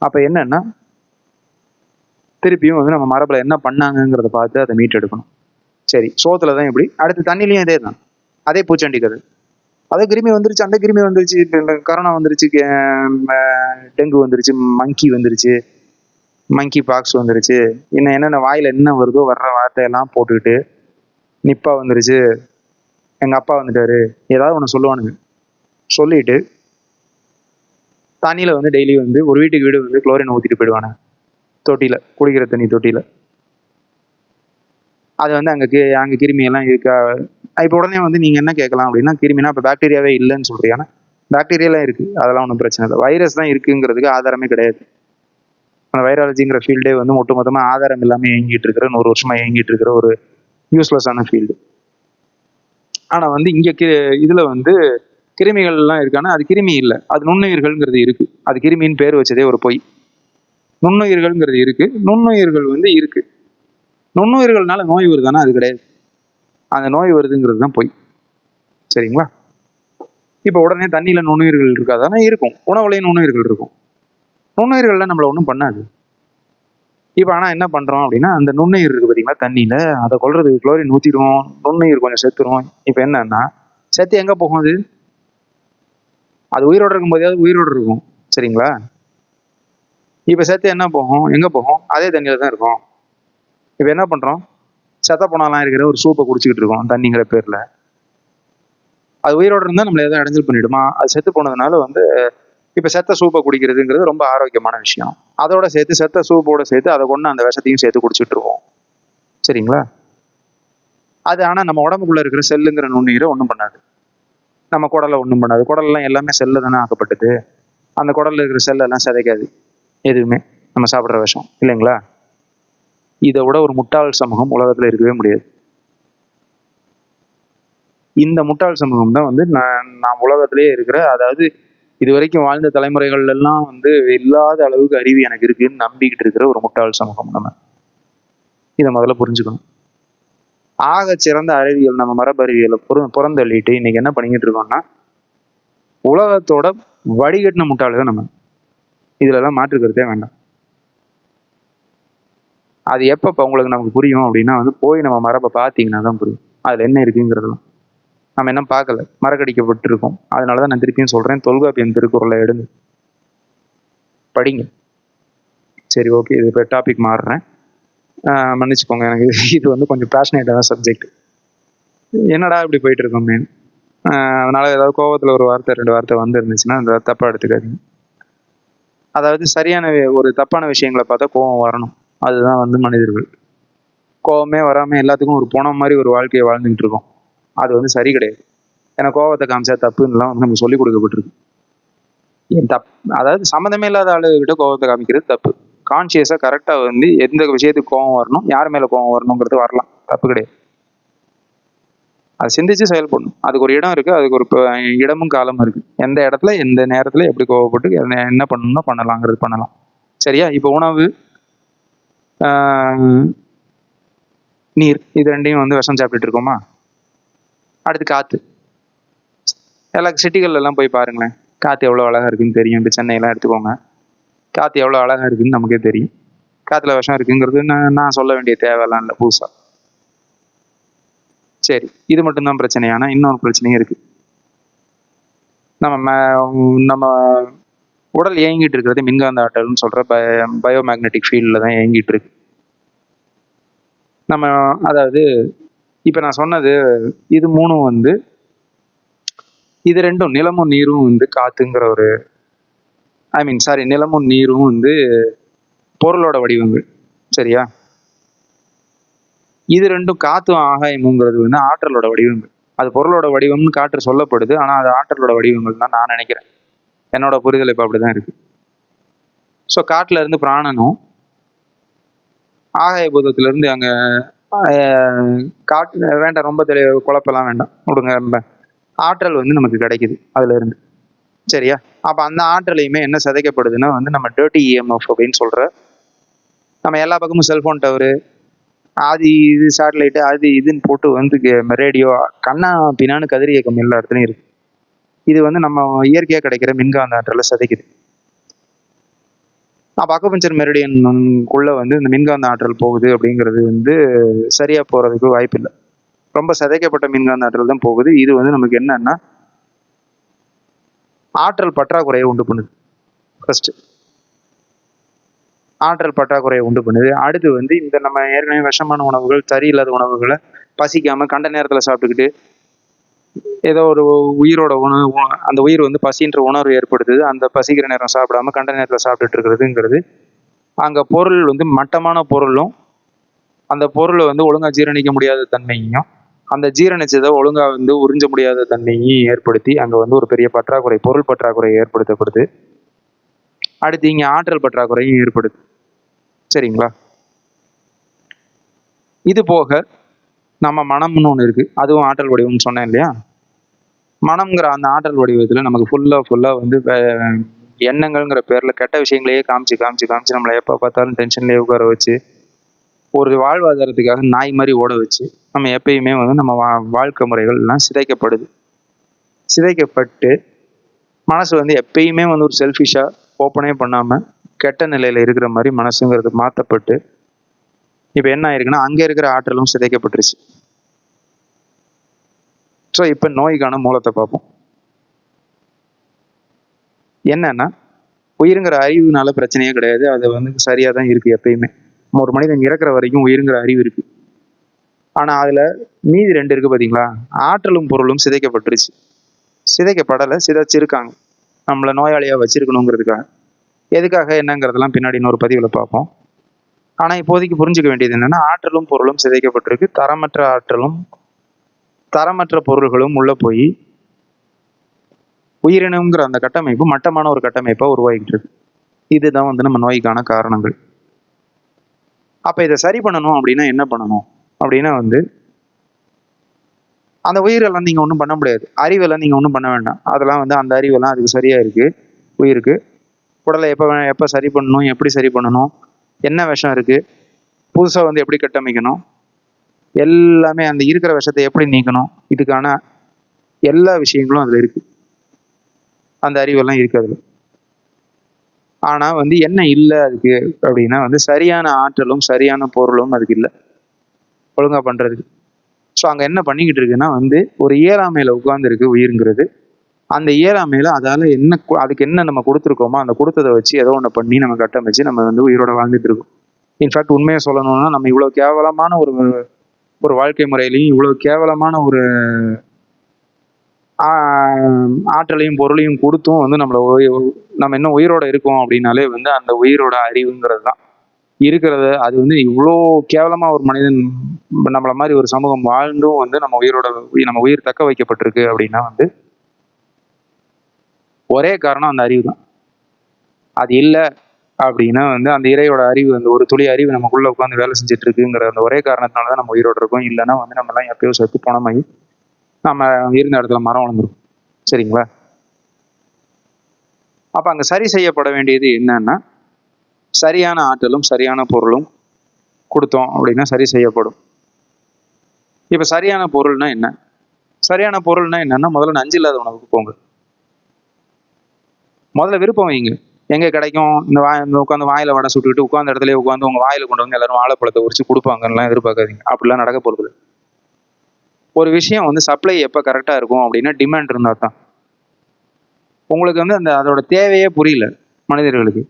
அப்ப என்னன்னா, திருப்பியும் வந்து நம்ம மரபுல என்ன பண்ணாங்கங்கிறத பார்த்து அதை மீட்டெடுக்கணும். சரி, சோத்துல தான் இப்படி, அடுத்து தண்ணிலையும் இதே தான். அதே பூச்சண்டி கதை. அதே கிருமி வந்துருச்சு, அந்த கிருமி வந்துருச்சு, கரோனா வந்துருச்சு, டெங்கு வந்துருச்சு, மங்கி வந்துருச்சு, மங்கி பாக்ஸ் வந்துருச்சு, இன்னும் என்னென்ன வாயில என்ன வருதோ வர்ற வார்த்தையெல்லாம் போட்டுக்கிட்டு நிப்பா வந்துருச்சு, எங்க அப்பா வந்துட்டாரு, ஏதாவது ஒன்று சொல்லுவானுங்க. சொல்லிட்டு தண்ணியில வந்து டெய்லி வந்து ஒரு வீட்டுக்கு வீடு வந்து குளோரின் ஊத்திட்டு போயிடுவானுங்க. தொட்டியில, குடிக்கிற தண்ணி தொட்டியில. அது வந்து அங்க கிருமி எல்லாம் இருக்கா? இப்போ உடனே வந்து நீங்க என்ன கேட்கலாம் அப்படின்னா, கிருமினா இப்போ பாக்டீரியாவே இல்லைன்னு சொல்றீங்கன்னா, பாக்டீரியாலாம் இருக்கு, அதெல்லாம் ஒன்றும் பிரச்சனை இல்லை. வைரஸ் தான் இருக்குங்கிறதுக்கு ஆதாரமே கிடையாது. அந்த வைராலஜிங்கிற ஃபீல்டே வந்து ஒட்டுமொத்தமா ஆதாரம் இல்லாம இயங்கிட்டு இருக்கிற 100 வருஷமா இயங்கிட்டு இருக்கிற ஒரு யூஸ்லெஸ்ஸான ஃபீல்டு. ஆனா வந்து இங்க இதுல வந்து கிருமிகள் எல்லாம் இருக்கானா, அது கிருமி இல்லை, அது நுண்ணுயிர்கள்ங்கிறது இருக்கு. அது கிருமின்னு பேர் வச்சதே ஒரு பொய். நுண்ணுயிர்கள்ங்கிறது இருக்கு. நுண்ணுயிர்கள் வந்து இருக்கு. நுண்ணுயிர்கள்னால நோய் வருதானா? அது கிடையாது. அந்த நோய் வருதுங்கிறது தான் பொய். சரிங்களா? இப்போ உடனே தண்ணியில நுண்ணுயிர்கள் இருக்காதானா? இருக்கும். உணவுலையும் நுண்ணுயிர்கள் இருக்கும். நுண்ணுயிர்கள்லாம் நம்மள ஒன்றும் பண்ணாது. இப்போ ஆனால் என்ன பண்றோம் அப்படின்னா, அந்த நுண்ணுயிர் இருக்கு பார்த்தீங்களா தண்ணியில, அதை கொல்றதுக்கு குளோரின் ஊற்றிடும், நுண்ணுயிர் கொஞ்சம் செத்துரும். இப்போ என்னன்னா, செத்து எங்க போகும் அது? அது உயிரோடு இருக்கும் போதே உயிரோடு இருக்கும். சரிங்களா? இப்போ செத்து என்ன போகும்? எங்க போகும்? அதே தண்ணியில தான் இருக்கும். இப்போ என்ன பண்றோம்? செத்த போனாலாம் இருக்கிற ஒரு சூப்பை குடிச்சிக்கிட்டு இருக்கோம் தண்ணிங்கிற பேர்ல. அது உயிரோடு இருந்தால் நம்மள எதாவது இடைஞ்சல் பண்ணிடுமா? அது செத்து போனதுனால வந்து இப்போ செத்த சூப்பை குடிக்கிறதுங்கிறது ரொம்ப ஆரோக்கியமான விஷயம். அதோட சேர்த்து செத்த சூப்போட சேர்த்து அதை கொண்டு அந்த விஷத்தையும் சேர்த்து குடிச்சிட்டு இருக்கோம். சரிங்களா? அது ஆனால் நம்ம உடம்புக்குள்ள இருக்கிற செல்லுங்கிற நுண்ணுயிரை ஒன்றும் பண்ணாது. நம்ம குடலை ஒன்றும் பண்ணாது. குடல்லாம் எல்லாமே செல்ல தானே ஆக்கப்பட்டது. அந்த குடல்ல இருக்கிற செல்லெல்லாம் சிதைக்காது எதுவுமே, நம்ம சாப்பிட்ற விஷம் இல்லைங்களா? இதை விட ஒரு முட்டாள் சமூகம் உலகத்தில் இருக்கவே முடியாது. இந்த முட்டாள் சமூகம் தான் வந்து நான் உலகத்திலேயே இருக்கிற, அதாவது இது வரைக்கும் வாழ்ந்த தலைமுறைகள் எல்லாம் வந்து இல்லாத அளவுக்கு அறிவு எனக்கு இருக்குன்னு நம்பிக்கிட்டு இருக்கிற ஒரு முட்டாள் சமூகம் நம்ம. இதை முதல்ல புரிஞ்சுக்கணும். ஆக சிறந்த அறிவியல் நம்ம மரபு அறிவியலை புறந்தள்ளிட்டு இன்னைக்கு என்ன பண்ணிக்கிட்டு இருக்கோம்னா, உலகத்தோட வடிகட்டின முட்டாள்கள் நம்ம. இதுல எல்லாம் மாற்றுக்கிறதே வேண்டாம். அது எப்ப உங்களுக்கு நமக்கு புரியும் அப்படின்னா வந்து போய் நம்ம மரபை பார்த்தீங்கன்னா தான் புரியும் அதுல என்ன இருக்குங்கிறதுலாம். நம்ம என்ன பார்க்கல, மறக்கடிக்கப்பட்டு இருக்கோம். அதனாலதான் நான் திருப்பியும் சொல்றேன், தொல்காப்பியம் திருக்குறளை எடுங்க படிங்க. சரி, ஓகே, இது இப்போ டாபிக் மாறுறேன், மன்னிச்சுக்கோங்க. எனக்கு இது வந்து கொஞ்சம் பேஷனேட்டான சப்ஜெக்ட். என்னடா இப்படி போயிட்டு இருக்கோமே, அதனால ஏதாவது கோவத்தில் ஒரு வார்த்தை 2 வார்த்தை வந்து இருந்துச்சுன்னா அந்த தப்பா எடுத்துக்காதீங்க. அதாவது சரியான ஒரு தப்பான விஷயங்களை பார்த்தா கோவம் வரணும். அதுதான் வந்து மனிதர்கள். கோவமே வராம எல்லாத்துக்கும் ஒரு போன மாதிரி ஒரு வாழ்க்கையை வாழ்ந்துகிட்டு இருக்கோம். அது வந்து சரி கிடையாது. ஏன்னா கோவத்தை காமிச்சா தப்புன்னுலாம் வந்து நமக்கு சொல்லிக் கொடுக்கப்பட்டிருக்கு. அதாவது சம்மந்தமே இல்லாத ஆளுகிட்ட கோவத்தை காமிக்கிறது தப்பு. கான்சியஸா கரெக்டா வந்து எந்த விஷயத்துக்கு கோவம் வரணும், யார் மேல கோவம் வரணுங்கிறது வரலாம், தப்பு கிடையாது. அதை சிந்திச்சு செயல்படணும். அதுக்கு ஒரு இடம் இருக்கு, அதுக்கு ஒரு இடமும் காலமும் இருக்கு. எந்த இடத்துல எந்த நேரத்துல எப்படி கோவப்பட்டு என்ன பண்ணணும்னா பண்ணலாங்கிறது பண்ணலாம். சரியா? இப்போ உணவு, நீர், இது ரெண்டையும் வந்து விஷம் சாப்பிட்டுட்டு இருக்கோமா? அடுத்து காத்து. எல்லா சிட்டிகள்ல எல்லாம் போய் பாருங்களேன், காத்து எவ்வளவு அழகா இருக்குன்னு தெரியும். இப்போ சென்னையெல்லாம் எடுத்துக்கோங்க, காத்து எவ்வளவு அழகா இருக்குன்னு நமக்கே தெரியும். காத்துல விஷம் இருக்குங்கிறது நான் சொல்ல வேண்டிய தேவையெல்லாம் இல்லை புதுசா. சரி, இது மட்டும்தான் பிரச்சனையானா இன்னொரு பிரச்சனையும் இருக்கு. நம்ம உடல் இயங்கிட்டு இருக்கிறது மின்காந்த ஆற்றல்னு சொல்ற பயோமேக்னெட்டிக் ஃபீல்டில் தான் இயங்கிட்டு இருக்கு. நம்ம அதாவது இப்போ நான் சொன்னது இது மூணும் வந்து, இது ரெண்டும் நிலமும் நீரும் வந்து காத்துங்கிற ஒரு நிலமும் நீரும் வந்து பொருளோட வடிவங்கள். சரியா? இது ரெண்டும் காத்தும் ஆகாயமுங்கிறது வந்து ஆற்றலோட வடிவங்கள். அது பொருளோட வடிவம்னு காற்று சொல்லப்படுது, ஆனா அது ஆற்றலோட வடிவங்கள் தான் நான் நினைக்கிறேன். என்னோட புரிதல் இப்போ அப்படிதான் இருக்கு. ஸோ காட்டுல இருந்து பிராணனும் ஆகாய பூதத்திலிருந்து அங்கே காட்டு வேண்டாம், ரொம்ப குழப்பெல்லாம் வேண்டாம் விடுங்க. ரொம்ப ஆற்றல் வந்து நமக்கு கிடைக்குது அதுல இருந்து. சரியா? அப்ப அந்த ஆற்றலையுமே என்ன சிதைக்கப்படுதுன்னா வந்து நம்ம டர்ட்டி இஎம்எஃப் அப்படின்னு சொல்ற, நம்ம எல்லா பக்கமும் செல்போன் டவரு, அது இது சேட்டலைட்டு, அது இதுன்னு போட்டு வந்து ரேடியோ, கண்ணா பின்னான்னு கதிரியக்கம் எல்லா இடத்துலையும் இருக்கு. இது வந்து நம்ம இயற்கையாக கிடைக்கிற மின்காந்த ஆற்றலை சிதைக்குது. அப்போ அக்குபஞ்சர் மெரிடியனுக்குள்ள வந்து இந்த மின்காந்த ஆற்றல் போகுது அப்படிங்கிறது வந்து சரியா போறதுக்கு வாய்ப்பு இல்லை. ரொம்ப சிதைக்கப்பட்ட மின்காந்த ஆற்றல் தான் போகுது. இது வந்து நமக்கு என்னன்னா ஆற்றல் பற்றாக்குறையை உண்டு பண்ணுது. ஃபர்ஸ்ட் ஆற்றல் பற்றாக்குறையை உண்டு பண்ணுது. அடுத்து வந்து இந்த நம்ம ஏற்கனவே விஷமான உணவுகள், சரியில்லாத உணவுகளை பசிக்காம கண்ட நேரத்தில் சாப்பிட்டுக்கிட்டு ஏதோ ஒரு உயிரோட உணவு, அந்த உயிர் வந்து பசின்ற உணர்வு ஏற்படுத்துது. அந்த பசிக்கிற நேரம் சாப்பிடாம கண்ட நேரத்தில் சாப்பிட்டுட்டு இருக்கிறதுங்கிறது, அங்கே பொருள் வந்து மட்டமான பொருளும், அந்த பொருளை வந்து ஒழுங்காக ஜீரணிக்க முடியாத தன்மையும், அந்த ஜீரணிச்சதை ஒழுங்காக வந்து உறிஞ்ச முடியாத தன்மையும் ஏற்படுத்தி அங்கே வந்து ஒரு பெரிய பற்றாக்குறை, பொருள் பற்றாக்குறை ஏற்படுத்தப்படுது. அடுத்து இங்கே ஆற்றல் பற்றாக்குறையும் ஏற்படுது. சரிங்களா? இது போக நம்ம மனம்னு ஒன்று இருக்கு, அதுவும் ஆற்றல் வடிவம்னு சொன்னேன் இல்லையா? மனம்ங்கிற அந்த ஆற்றல் வடிவத்தில் நமக்கு ஃபுல்லாக வந்து எண்ணங்கள்ங்கிற பேரில் கெட்ட விஷயங்களையே காமிச்சு காமிச்சு காமிச்சு நம்மளை எப்போ பார்த்தாலும் டென்ஷன்லேயே உட்கார வச்சு ஒரு வாழ்வாதாரத்துக்காக நாய் மாதிரி ஓட வச்சு நம்ம எப்பயுமே வந்து நம்ம வாழ்க்கை முறைகள்லாம் சிதைக்கப்படுது. சிதைக்கப்பட்டு மனசு வந்து எப்பயுமே வந்து ஒரு செல்ஃபிஷாக ஓப்பனே பண்ணாமல் கெட்ட நிலையில் இருக்கிற மாதிரி மனசுங்கிறது மாற்றப்பட்டு இப்போ என்ன ஆயிருக்குன்னா அங்கே இருக்கிற ஆற்றலும் சிதைக்கப்பட்டுருச்சு. ஸோ இப்போ நோய்க்கான மூலத்தை பார்ப்போம். என்னன்னா உயிருங்கிற அறிவுனால பிரச்சனையே கிடையாது, அது வந்து சரியாக தான் இருக்குது. எப்பயுமே ஒரு மனிதன் இறக்குற வரைக்கும் உயிருங்கிற அறிவு இருக்குது. ஆனால் அதில் மீதி ரெண்டு இருக்குது பார்த்தீங்களா? ஆற்றலும் பொருளும் சிதைக்கப்பட்டுருச்சு. சிதைக்கப்படலை, சிதைச்சிருக்காங்க நம்மளை நோயாளியாக வச்சிருக்கணுங்கிறதுக்காக. எதுக்காக என்னங்கிறதெல்லாம் பின்னாடி இன்னொரு பதிவில் பார்ப்போம். ஆனால் இப்போதைக்கு புரிஞ்சுக்க வேண்டியது என்னென்னா ஆற்றலும் பொருளும் சிதைக்கப்பட்டிருக்கு. தரமற்ற ஆற்றலும் தரமற்ற பொருள்களும் உள்ளே போய் உயிரினம்ங்கிற அந்த கட்டமைப்பு மட்டமான ஒரு கட்டமைப்பாக உருவாகிட்டு இருக்கு. இதுதான் வந்து நம்ம நோய்க்கான காரணங்கள். அப்போ இதை சரி பண்ணணும் அப்படின்னா என்ன பண்ணணும் அப்படின்னா வந்து அந்த உயிரெல்லாம் நீங்கள் ஒன்றும் பண்ண முடியாது, அறிவெல்லாம் நீங்கள் ஒன்றும் பண்ண வேண்டாம். அதெல்லாம் வந்து அந்த அறிவெல்லாம் அதுக்கு சரியாக இருக்குது. உயிருக்கு உடலை எப்போ சரி பண்ணணும், எப்படி சரி பண்ணணும், என்ன விஷம் இருக்குது, புதுசாக வந்து எப்படி கட்டமைக்கணும், எல்லாமே அந்த இருக்கிற விஷத்தை எப்படி நீக்கணும், இதுக்கான எல்லா விஷயங்களும் அதில் இருக்குது. அந்த அறிவெல்லாம் இருக்குது அதில். ஆனால் வந்து என்ன இல்லை அதுக்கு அப்படின்னா வந்து சரியான ஆற்றலும் சரியான பொருளும் அதுக்கு இல்லை ஒழுங்காக பண்ணுறதுக்கு. ஸோ அங்கே என்ன பண்ணிக்கிட்டு இருக்குன்னா வந்து ஒரு இயலாமையில் உட்கார்ந்துருக்கு உயிருங்கிறது. அந்த இயலாமையில் அதால் என்ன அதுக்கு என்ன நம்ம கொடுத்துருக்கோமோ அந்த கொடுத்ததை வச்சு ஏதோ ஒன்று பண்ணி நம்ம கட்டமைச்சு நம்ம வந்து உயிரோட வாழ்ந்துட்டு இருக்கோம். இன்ஃபேக்ட் உண்மையை சொல்லணும்னா நம்ம இவ்வளோ கேவலமான ஒரு வாழ்க்கை முறையிலையும் இவ்வளோ கேவலமான ஒரு ஆற்றலையும் பொருளையும் கொடுத்தும் வந்து நம்ம இன்னும் உயிரோட இருக்கோம் அப்படின்னாலே வந்து அந்த உயிரோட அறிவுங்கிறது தான் இருக்கிறது. அது வந்து இவ்வளோ கேவலமாக ஒரு மனிதன் நம்மளை மாதிரி ஒரு சமூகம் வாழ்ந்தும் வந்து நம்ம உயிர் தக்க வைக்கப்பட்டிருக்கு அப்படின்னா வந்து ஒரே காரணம் அந்த அறிவு தான். அது இல்லை அப்படின்னா வந்து அந்த இறையோட அறிவு, அந்த ஒரு துளி அறிவு நமக்குள்ள உட்காந்து வேலை செஞ்சுட்டு இருக்குங்கிற அந்த ஒரே காரணத்தினால தான் நம்ம உயிரோட இருக்கோம். இல்லைன்னா வந்து நம்மலாம் எப்பயோ செத்து போனமாகி நம்ம இருந்த இடத்துல மரம் வளர்ந்துரும். சரிங்களா? அப்போ அங்கே சரி செய்யப்பட வேண்டியது என்னன்னா சரியான ஆற்றலும் சரியான பொருளும் கொடுத்தோம் அப்படின்னா சரி செய்யப்படும். இப்போ சரியான பொருள்னா என்ன? சரியான பொருள்னா என்னன்னா முதல்ல நஞ்சு இல்லாத உணவுக்கு போங்க. முதல்ல விருப்பம் வைங்க, எங்கே கிடைக்கும் இந்த உட்காந்து வாயில் வடை சுட்டுக்கிட்டு உட்காந்த இடத்துல உட்காந்து உங்கள் வாயில் கொண்டு வந்து எல்லாரும் வாழைப்பழத்தை உரிச்சு கொடுப்பாங்கலாம் எதிர்பார்க்காதீங்க. அப்படிலாம் நடக்க போகிறது. ஒரு விஷயம் வந்து சப்ளை எப்போ கரெக்டாக இருக்கும் அப்படின்னா டிமாண்ட் இருந்தால் தான். உங்களுக்கு வந்து அதோட தேவையே புரியல மனிதர்களுக்கு.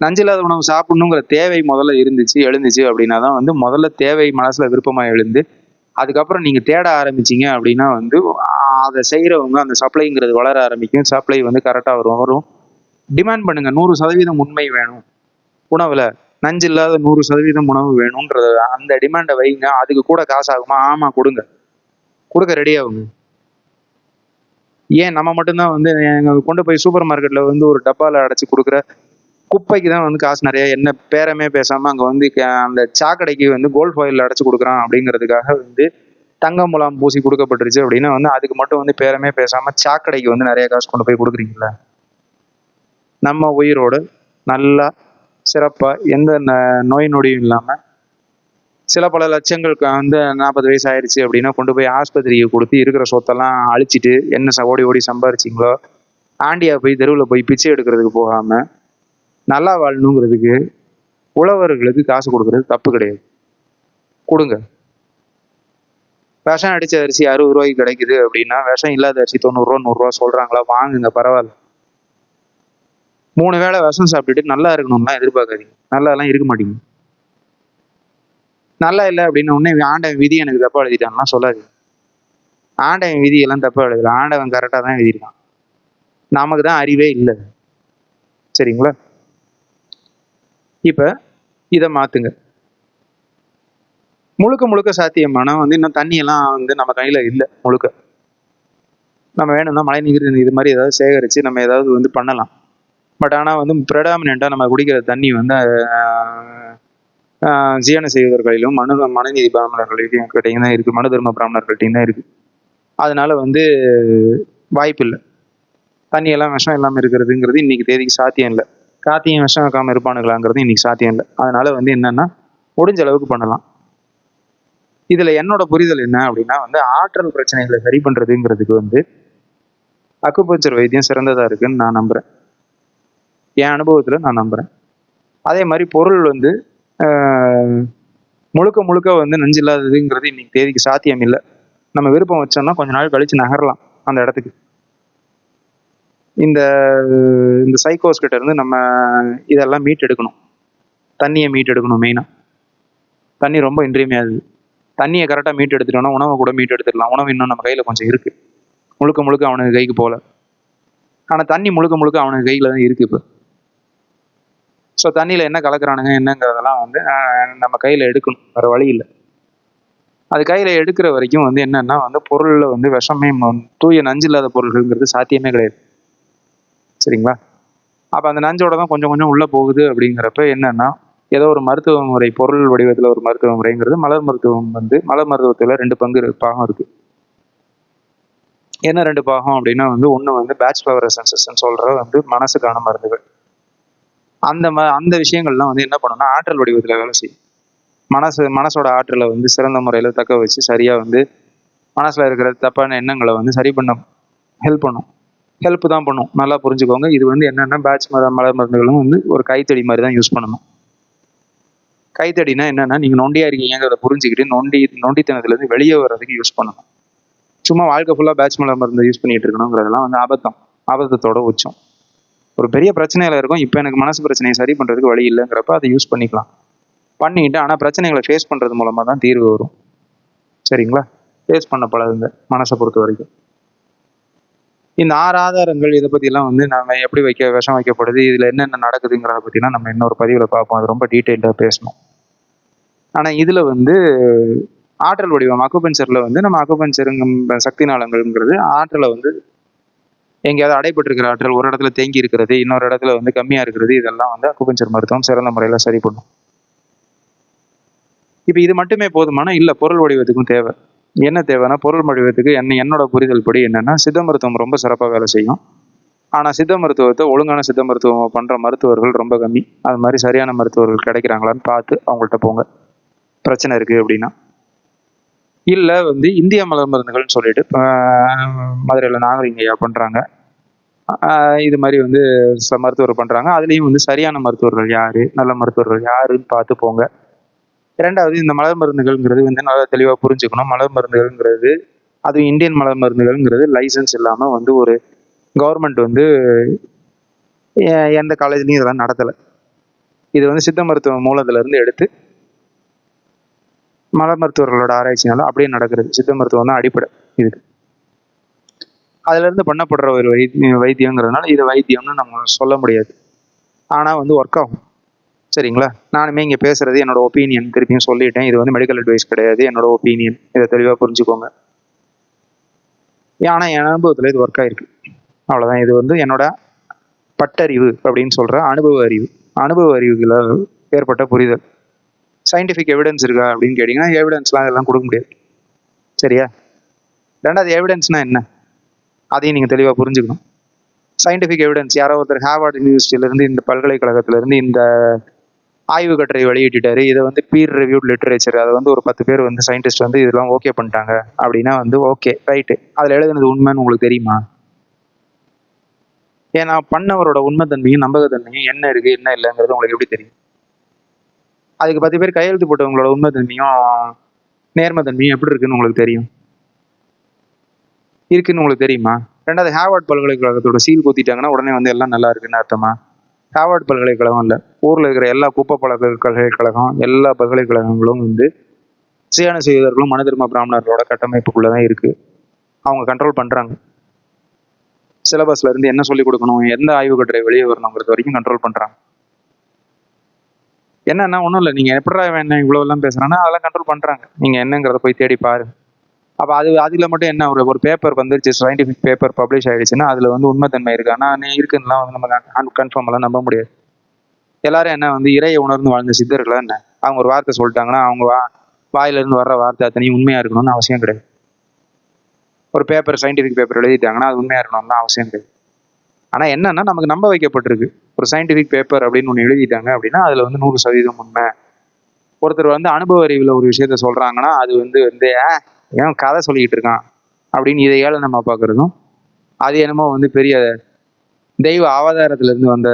நஞ்சில்லாத உணவு சாப்பிடணுங்கிற தேவை முதல்ல எழுந்துச்சு அப்படின்னா தான் வந்து முதல்ல தேவை மனசில் விருப்பமாக எழுந்து அதுக்கப்புறம் நீங்கள் தேட ஆரம்பிச்சிங்க அப்படின்னா வந்து அதை செய்கிறவங்க அந்த சப்ளைங்கிறது வளர ஆரம்பிக்கும். சப்ளை வந்து கரெக்டாக வரும். டிமாண்ட் பண்ணுங்க, 100% உண்மை வேணும் உணவில், நஞ்சு இல்லாத 100% உணவு வேணும்ன்றது அந்த டிமாண்டை வைங்க. அதுக்கு கூட காசு ஆகுமா? ஆமாம், கொடுக்க ரெடி ஆகுங்க. ஏன் நம்ம மட்டும்தான் வந்து கொண்டு போய் சூப்பர் மார்க்கெட்டில் வந்து ஒரு டப்பாவில் அடைச்சி கொடுக்குற குப்பைக்கு தான் வந்து காசு நிறைய, என்ன பேரமே பேசாம அங்க வந்து அந்த சாக்கடைக்கு வந்து கோல்ட் ஃபாயில் அடைச்சு கொடுக்குறான் அப்படிங்கிறதுக்காக வந்து தங்க முலாம் பூசி கொடுக்கப்பட்டுருச்சு அப்படின்னா வந்து அதுக்கு மட்டும் வந்து பேரமே பேசாம சாக்கடைக்கு வந்து நிறைய காசு கொண்டு போய் கொடுக்குறீங்களா? நம்ம உயிரோடு நல்லா சிறப்பா எந்த நோய் நொடியும் இல்லாம சில பல லட்சங்களுக்கு வந்து 40 வயசு ஆயிடுச்சு அப்படின்னா கொண்டு போய் ஆஸ்பத்திரியை கொடுத்து இருக்கிற சொத்தெல்லாம் அழிச்சிட்டு என்ன ஓடி ஓடி சம்பாரிச்சிங்களோ ஆண்டியா போய் தெருவில் போய் பிச்சை எடுக்கிறதுக்கு போகாம நல்லா வாழணுங்கிறதுக்கு உழவர்களுக்கு காசு கொடுக்கறது தப்பு கிடையாது, கொடுங்க. விஷம் அடிச்ச அரிசி 60 ரூபாய்க்கு கிடைக்குது அப்படின்னா விஷம் இல்லாத அரிசி 90 ரூபா 100 ரூபா சொல்றாங்களா, வாங்குங்க, பரவாயில்ல. 3 வேளை விஷம் சாப்பிட்டுட்டு நல்லா இருக்கணும்னா எதிர்பார்க்காதீங்க, நல்லா எல்லாம் இருக்க மாட்டீங்க. நல்லா இல்லை அப்படின்னு உடனே ஆண்டவன் விதி எனக்கு தப்பா எழுதிட்டான்னா சொல்லாது. ஆண்டவன் விதியெல்லாம் தப்பா எழுதல, ஆண்டவன் கரெக்டாக தான் எழுதியிருக்கான். நமக்கு தான் அறிவே இல்லை, சரிங்களா? இப்ப இதை மாத்துங்க. முழுக்க முழுக்க சாத்தியமான வந்து இன்னும் தண்ணியெல்லாம் வந்து நம்ம கையில இல்லை. முழுக்க நம்ம வேணும்னா மழை நீர் இது மாதிரி ஏதாவது சேகரித்து நம்ம ஏதாவது வந்து பண்ணலாம். பட் ஆனால் வந்து ப்ரெடாமினெண்ட்டாக நம்ம குடிக்கிற தண்ணி வந்து ஜீரண செய்வதற்களிலும் மனுநீதி பிராமணர்கள்ட்டையும் கிட்டையும் தான் இருக்குது, மனு தர்ம பிராமணர்கள்ட்டையும் தான் இருக்குது. அதனால வந்து வாய்ப்பு இல்லை. தண்ணியெல்லாம் விஷம் இல்லாமல் இருக்கிறதுங்கிறது இன்னைக்கு தேதிக்கு சாத்தியம் இல்லை. காத்தியும் விஷம் வைக்காமல் இருப்பானுங்களாங்கிறது இன்னைக்கு சாத்தியம் இல்லை. அதனால வந்து என்னன்னா முடிஞ்ச அளவுக்கு பண்ணலாம். இதுல என்னோட புரிதல் என்ன அப்படின்னா வந்து ஆற்றல் பிரச்சனைகளை சரி பண்றதுங்கிறதுக்கு வந்து அக்குபஞ்சர் வைத்தியம் சிறந்ததா இருக்குன்னு நான் நம்புறேன், என் அனுபவத்துல நான் நம்புறேன். அதே மாதிரி பொருள் வந்து முழுக்க முழுக்க வந்து நஞ்சு இல்லாததுங்கிறது இன்னைக்கு தேதிக்கு சாத்தியம் இல்லை. நம்ம விருப்பம் வச்சோம்னா கொஞ்ச நாள் கழிச்சு நகரலாம் அந்த இடத்துக்கு. இந்த இந்த சைக்கோஸ் கிட்ட இருந்து நம்ம இதெல்லாம் மீட் எடுக்கணும். தண்ணியை மீட் எடுக்கணும். மெயினா தண்ணி ரொம்ப இன்றியமையாது. தண்ணியை கரெக்டாக மீட் எடுத்துட்டோம்னா உணவை கூட மீட் எடுத்துடலாம். உணவு இன்னும் நம்ம கையில் கொஞ்சம் இருக்குது, முழுக்க முழுக்க அவனுக்கு கைக்கு போகல. ஆனால் தண்ணி முழுக்க முழுக்க அவனுக்கு கையில் தான் இருக்குது இப்போ. ஸோ தண்ணியில் என்ன கலக்கிறானுங்க என்னங்கிறதெல்லாம் வந்து நம்ம கையில் எடுக்கணும், வேறு வழி இல்லை. அது கையில் எடுக்கிற வரைக்கும் வந்து என்னென்னா வந்து பொருளில் வந்து விஷமே தூய நஞ்சு இல்லாத பொருள்கள்ங்கிறது சாத்தியமே கிடையாது, சரிங்களா? அப்போ அந்த நஞ்சோட தான் கொஞ்சம் கொஞ்சம் உள்ளே போகுது. அப்படிங்கிறப்ப என்னென்னா ஏதோ ஒரு மருத்துவ முறை, பொருள் வடிவத்தில் ஒரு மருத்துவ முறைங்கிறது மலர் மருத்துவம் வந்து மலர் மருத்துவத்தில் 2 பாகம் இருக்குது. என்ன 2 பாகம் அப்படின்னா வந்து ஒன்று வந்து பேச்சுலர் எசன்சஸ்ன்னு சொல்கிற வந்து மனசுக்கான மருந்துகள். அந்த விஷயங்கள்லாம் வந்து என்ன பண்ணணும்னா ஆற்றல் வடிவத்தில் வேலை செய்யும். மனசோட ஆற்றலை வந்து சிறந்த முறையில் தக்க வச்சு சரியாக வந்து மனசில் இருக்கிற தப்பான எண்ணங்களை வந்து சரி பண்ண ஹெல்ப் தான் பண்ணும். நல்லா புரிஞ்சுக்கோங்க. இது வந்து என்னென்னா மலர் மருந்துகளும் வந்து ஒரு கைத்தடி மாதிரி தான் யூஸ் பண்ணணும். கைத்தடினா என்னன்னா நீங்கள் நொண்டியாக இருக்கீங்கிறத புரிஞ்சுக்கிட்டு நொண்டித்தனத்துலேருந்து வெளியே வர்றதுக்கு யூஸ் பண்ணணும். சும்மா வாழ்க்கை ஃபுல்லாக மலர் மருந்து யூஸ் பண்ணிட்டு இருக்கணுங்கிறதெல்லாம் வந்து அபத்தத்தோட உச்சம். ஒரு பெரிய பிரச்சனையில் இருக்கும், இப்போ எனக்கு மனசு பிரச்சனையை சரி பண்ணுறதுக்கு வழி இல்லைங்கிறப்ப அதை யூஸ் பண்ணிக்கிட்டு ஆனால் பிரச்சனைகளை ஃபேஸ் பண்ணுறது மூலமாக தான் தீர்வு வரும், சரிங்களா? ஃபேஸ் பண்ண பழகுங்க மனசை பொறுத்த வரைக்கும். இந்த 6 ஆதாரங்கள் இதை பற்றிலாம் வந்து நம்ம எப்படி விஷம் வைக்கப்படுது, இதில் என்னென்ன நடக்குதுங்கிறத பற்றிலாம் நம்ம இன்னொரு பதிவில் பார்ப்போம். அது ரொம்ப டீட்டெயில்டாக பேசணும். ஆனால் இதில் வந்து ஆற்றல் வடிவம் அக்குபஞ்சரில் வந்து நம்ம அக்குபஞ்சருங்க சக்தி நாளங்கள்ங்கிறது ஆற்றலை வந்து எங்கேயாவது அடைபட்டிருக்கிற ஆற்றல் ஒரு இடத்துல தேங்கி இருக்கிறது, இன்னொரு இடத்துல வந்து கம்மியாக இருக்கிறது, இதெல்லாம் வந்து அக்குபஞ்சர் மருத்துவம் சிறந்த முறையில் சரி பண்ணும். இப்போ இது மட்டுமே போதுமானா இல்லை, பொருள் வடிவத்துக்கும் தேவை. என்ன தேவைன்னா பொருள் வடிவத்துக்கு என்னோட புரிதல் படி என்னன்னா சித்த மருத்துவம் ரொம்ப சிறப்பாக வேலை செய்யும். ஆனால் சித்த மருத்துவத்தை ஒழுங்கான சித்த மருத்துவம் பண்ணுற மருத்துவர்கள் ரொம்ப கம்மி. அது மாதிரி சரியான மருத்துவர்கள் கிடைக்கிறாங்களான்னு பார்த்து அவங்கள்ட்ட போங்க பிரச்சனை இருக்குது அப்படின்னா. இல்லை வந்து இந்திய மலர் மருந்துகள்னு சொல்லிட்டு மதுரையில் நாகரிகையா பண்ணுறாங்க, இது மாதிரி வந்து மருத்துவர் பண்ணுறாங்க. அதுலேயும் வந்து சரியான மருத்துவர்கள் யார், நல்ல மருத்துவர்கள் யாருன்னு பார்த்து போங்க. 2வது இந்த மலர் மருந்துகள்ங்கிறது வந்து நல்லா தெளிவாக புரிஞ்சுக்கணும். மலர் மருந்துகள்ங்கிறது அதுவும் இந்தியன் மலர் மருந்துகள்ங்கிறது லைசன்ஸ் இல்லாமல் வந்து ஒரு கவர்மெண்ட் வந்து எந்த காலேஜ்லையும் இதெல்லாம் நடத்தலை. இது வந்து சித்த மருத்துவ மூலத்திலேருந்து எடுத்து மலர் மருத்துவர்களோட ஆராய்ச்சினால அப்படியே நடக்கிறது. சித்த மருத்துவம் தான் அடிப்படை இதுக்கு. அதுலேருந்து பண்ணப்படுற ஒரு வைத்தியங்கிறதுனால இது வைத்தியம்னு நம்ம சொல்ல முடியாது. ஆனால் வந்து ஒர்க் ஆகும், சரிங்களா? நானுமே இங்கே பேசுகிறது என்னோட ஒப்பீனியன், திருப்பியும் சொல்லிட்டேன். இது வந்து மெடிக்கல் அட்வைஸ் கிடையாது, என்னோட ஒப்பீனியன். இதை தெளிவாக புரிஞ்சுக்கோங்க. ஆனால் என் அனுபவத்தில் இது ஒர்க் ஆகிருக்கு, அவ்வளோதான். இது வந்து என்னோட பட்டறிவு அப்படின்னு சொல்கிற அனுபவ அறிவு. அனுபவ அறிவுகளை ஏற்பட்ட புரிதல். சயின்டிஃபிக் எவிடன்ஸ் இருக்கா அப்படின்னு கேட்டிங்கன்னா எவிடன்ஸ்லாம் அதெல்லாம் கொடுக்க முடியாது. சரியா? ரெண்டாவது, எவிடன்ஸ்னால் என்ன, அதையும் நீங்கள் தெளிவாக புரிஞ்சுக்கணும். சயின்டிஃபிக் எவிடன்ஸ், யாரோ ஒருத்தர் ஹார்வர்ட் யூனிவர்சிட்டியிலேருந்து, இந்த பல்கலைக்கழகத்திலேருந்து இந்த ஆய்வு கட்டுரை வெளியிட்டுட்டாரு, இதை வந்து பீர் ரிவ்யூட் லிட்ரேச்சர், அதை வந்து ஒரு 10 பேர் வந்து சயின்டிஸ்ட் வந்து இதெல்லாம் ஓகே பண்ணிட்டாங்க அப்படின்னா வந்து ஓகே ரைட்டு, அதில் எழுதுனது உண்மைன்னு உங்களுக்கு தெரியுமா? ஏன்னா பண்ணவரோட உண்மைத்தன்மையும் நம்பகத்தன்மையும் என்ன இருக்குது என்ன இல்லைங்கிறது உங்களுக்கு எப்படி தெரியும்? அதுக்கு 10 பேர் கையெழுத்து போட்டவங்களோட உண்மைத்தன்மையும் நேர்மைத்தன்மையும் எப்படி இருக்குன்னு உங்களுக்கு தெரியும்? இருக்குன்னு உங்களுக்கு தெரியுமா? ரெண்டாவது, ஹார்வர்ட் பல்கலைக்கழகத்தோட சீல் குத்திட்டாங்கன்னா உடனே வந்து எல்லாம் நல்லா இருக்குன்னு அர்த்தமா? ஹார்வர்ட் பல்கலைக்கழகம் இல்லை, ஊரில் இருக்கிற எல்லா குப்பை பல்கலைக்கழகம், எல்லா பல்கலைக்கழகங்களும் வந்து சுயான செய்வதற்கும் மனு தர்ம பிராமணர்களோட கட்டமைப்புக்குள்ளே தான் இருக்குது. அவங்க கண்ட்ரோல் பண்ணுறாங்க. சிலபஸ்ல இருந்து என்ன சொல்லிக் கொடுக்கணும், எந்த ஆய்வு கட்டுரை வெளியே வரணுங்கிறது வரைக்கும் கண்ட்ரோல் பண்ணுறாங்க. என்னன்னா ஒன்றும் இல்லை, நீங்கள் எப்படா என்ன இவ்வளோ எல்லாம் பேசுகிறான்னா அதெல்லாம் கண்ட்ரோல் பண்ணுறாங்க. நீங்கள் என்னங்கிறத போய் தேடி பாருங்க. அப்போ அதில் மட்டும் என்ன, ஒரு பேப்பர் வந்துருச்சு, சயின்டிஃபிக் பேப்பர் பப்ளிஷ் ஆகிடுச்சுன்னா அதில் வந்து உண்மைத்தன்மை இருக்கு. ஆனால் இருக்குன்னுலாம் வந்து நம்ம கன்ஃபார்மெல்லாம் நம்ப முடியாது. எல்லாரும் என்ன வந்து இறையை உணர்ந்து வாழ்ந்த சித்தர்களா என்ன, அவங்க ஒரு வார்த்தை சொல்லிட்டாங்கன்னா அவங்க வாயிலிருந்து வர்ற வார்த்தை அத்தனையும் உண்மையாக இருக்கணும்னு அவசியம் கிடையாது. ஒரு பேப்பர், சயின்டிஃபிக் பேப்பர் எழுதிட்டாங்கன்னா அது உண்மையாக இருக்கணும்னு அவசியம் கிடையாது. ஆனால் என்னன்னா நமக்கு நம்ப வைக்கப்பட்டிருக்கு, ஒரு சயின்டிஃபிக் பேப்பர் அப்படின்னு ஒன்று எழுதிட்டாங்க அப்படின்னா அதில் வந்து 100% உண்மை. ஒருத்தர் வந்து அனுபவ அறிவில் ஒரு விஷயத்த சொல்கிறாங்கன்னா அது வந்து ஏன் கதை சொல்லிக்கிட்டு இருக்கான் அப்படின்னு இதை ஏழை நம்ம பார்க்குறதும், அது என்னமோ வந்து பெரிய தெய்வ அவதாரத்திலேருந்து வந்த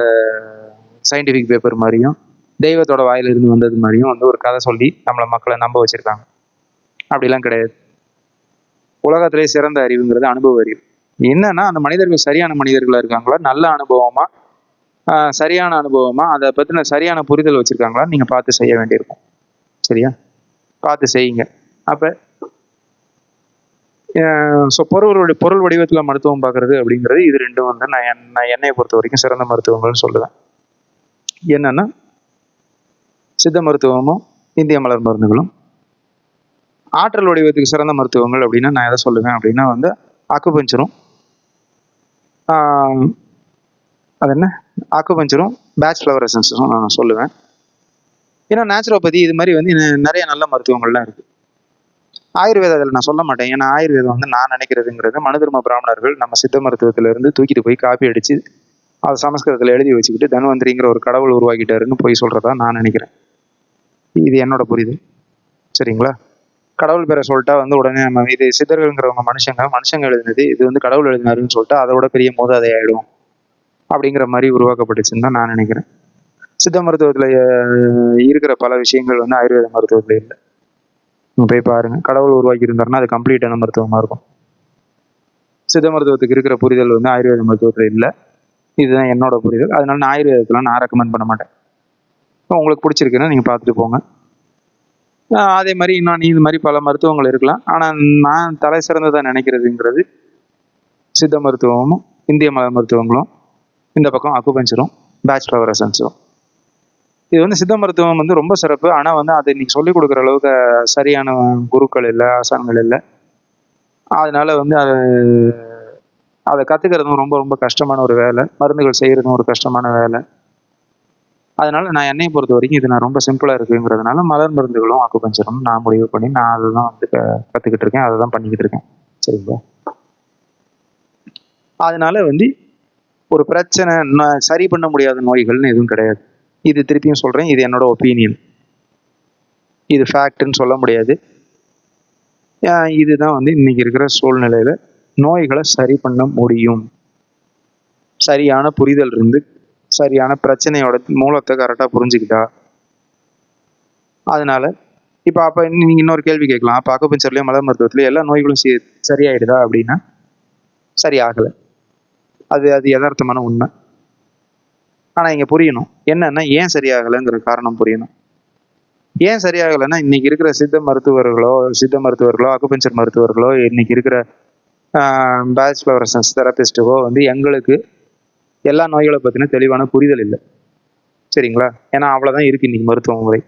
சயின்டிஃபிக் பேப்பர் மாதிரியும் தெய்வத்தோட வாயிலிருந்து வந்தது மாதிரியும் வந்து ஒரு கதை சொல்லி மக்களை நம்ப வச்சுருக்காங்க. அப்படிலாம் கிடையாது. உலகத்திலே சிறந்த அறிவுங்கிறது அனுபவ அறிவு. என்னன்னா அந்த மனிதர்கள் சரியான மனிதர்களாக இருக்காங்களா, நல்ல அனுபவமாக, சரியான அனுபவமாக, அதை பற்றின சரியான புரிதல் வச்சுருக்காங்களா நீங்கள் பார்த்து செய்ய வேண்டியிருக்கும். சரியா? பார்த்து செய்யுங்க. அப்போ ஸோ பொருள் வடிவத்தில் மருத்துவம் பார்க்குறது அப்படிங்கிறது இது ரெண்டும் வந்து நான் என்னையை பொறுத்த வரைக்கும் சிறந்த மருத்துவங்கள்னு சொல்லுவேன். என்னன்னா சித்த மருத்துவமும் இந்திய மலர் மருந்துகளும். ஆற்றல் வடிவத்துக்கு சிறந்த மருத்துவங்கள் அப்படின்னா நான் எதை சொல்லுவேன் அப்படின்னா வந்து அக்குபஞ்சரும், அது என்ன, அக்குபஞ்சரும் பேட்ச் ஃப்ளவர் எசன்ஸும் நான் சொல்லுவேன். ஏன்னா நேச்சுரோபதி இது மாதிரி வந்து நிறைய நல்ல மருத்துவங்கள்லாம் இருக்குது. ஆயுர்வேதத்தில் நான் சொல்ல மாட்டேன். ஏன்னா ஆயுர்வேதம் வந்து நான் நினைக்கிறதுங்கிறது மனு தர்ம பிராமணர்கள் நம்ம சித்த மருத்துவத்திலேருந்து தூக்கிட்டு போய் காப்பி அடித்து அதை சமஸ்கிருதத்தில் எழுதி வச்சுக்கிட்டு தன்வந்திரிங்கிற ஒரு கடவுள் உருவாக்கிட்டாருன்னு போய் சொல்கிறதா நான் நினைக்கிறேன். இது என்னோட புரிதல். சரிங்களா? கடவுள் பேரை சொல்லிட்டா வந்து உடனே நம்ம இது சித்தர்கள்ங்கிறவங்க மனுஷங்க எழுதினது, இது வந்து கடவுள் எழுதினாருன்னு சொல்லிட்டு அதோட பெரிய மோதாதை ஆகிடும் அப்படிங்கிற மாதிரி உருவாக்கப்பட்டுச்சுன்னு தான் நான் நினைக்கிறேன். சித்த மருத்துவத்தில் இருக்கிற பல விஷயங்கள் வந்து ஆயுர்வேத மருத்துவத்தில் இல்லை. நீங்கள் போய் பாருங்கள், கடவுள் உருவாக்கி இருந்தாருன்னா அது கம்ப்ளீட்டான மருத்துவமாக இருக்கும். சித்த மருத்துவத்துக்கு இருக்கிற புரிதல் வந்து ஆயுர்வேத மருத்துவத்தில் இல்லை. இதுதான் என்னோட புரிதல். அதனால நான் ஆயுர்வேதத்தெலாம் நான் ரெக்கமெண்ட் பண்ண மாட்டேன். உங்களுக்கு பிடிச்சிருக்குன்னா நீங்கள் பார்த்துட்டு போங்க. அதே மாதிரி இன்னும் இது மாதிரி பல மருத்துவங்கள் இருக்கலாம். ஆனால் நான் தலை சிறந்ததாக நினைக்கிறதுங்கிறது சித்த மருத்துவமும் இந்திய மலர் மருத்துவங்களும், இந்த பக்கம் அக்குபஞ்சரும் பேட்ச் ஃப்ளவர் எசன்ஸும். இது வந்து சித்த மருத்துவம் வந்து ரொம்ப சிறப்பு. ஆனால் வந்து அதை இன்னைக்கு சொல்லிக் கொடுக்குற அளவுக்கு சரியான குருக்கள் இல்லை, ஆசான்கள் இல்லை. அதனால வந்து அதை கற்றுக்கிறதும் ரொம்ப ரொம்ப கஷ்டமான ஒரு வேலை. மருந்துகள் செய்கிறதும் ஒரு கஷ்டமான வேலை. அதனால நான் என்னையை பொறுத்த வரைக்கும் இது நான் ரொம்ப சிம்பிளாக இருக்குங்கிறதுனால மலர் மருந்துகளும் அக்குபஞ்சரும் நான் முடிவு பண்ணி நான் அதெல்லாம் வந்து கற்றுக்கிட்டு இருக்கேன், அதை தான் பண்ணிக்கிட்டு இருக்கேன். சரிங்களா? அதனால வந்து ஒரு பிரச்சனை சரி பண்ண முடியாத நோய்கள்னு எதுவும் கிடையாது. இது திருப்பியும் சொல்கிறேன், இது என்னோட ஒப்பீனியன், இது ஃபேக்ட்னு சொல்ல முடியாது. இதுதான் வந்து இன்னைக்கு இருக்கிற சூழ்நிலையில் நோய்களை சரி பண்ண முடியும். சரியான புரிதல் இருந்து சரியான பிரச்சனையோட மூலத்தை கரெக்டாக புரிஞ்சுக்கிட்டா. அதனால இப்போ அப்போ நீங்கள் இன்னொரு கேள்வி கேட்கலாம், அப்போ அக்குபஞ்சர்லேயும் மலர் மருத்துவத்துலேயும் எல்லா நோய்களும் சரியாயிடுதா அப்படின்னா சரியாகலை. அது யதார்த்தமான உண்மை. ஆனால் இங்கே புரியணும் என்னன்னா ஏன் சரியாகலைங்கிற காரணம் புரியணும். ஏன் சரியாகலைன்னா இன்னைக்கு இருக்கிற சித்த மருத்துவர்களோ அக்குபஞ்சர் மருத்துவர்களோ இன்னைக்கு இருக்கிற பேட்ச் ஃப்ளவர் எசன்ஸ் தெரபிஸ்ட்டுக்கோ வந்து எங்களுக்கு எல்லா நோய்களை பற்றின தெளிவான புரிதல் இல்லை. சரிங்களா? ஏன்னா அவ்வளோதான் இருக்குது இன்றைக்கி மருத்துவ முறை.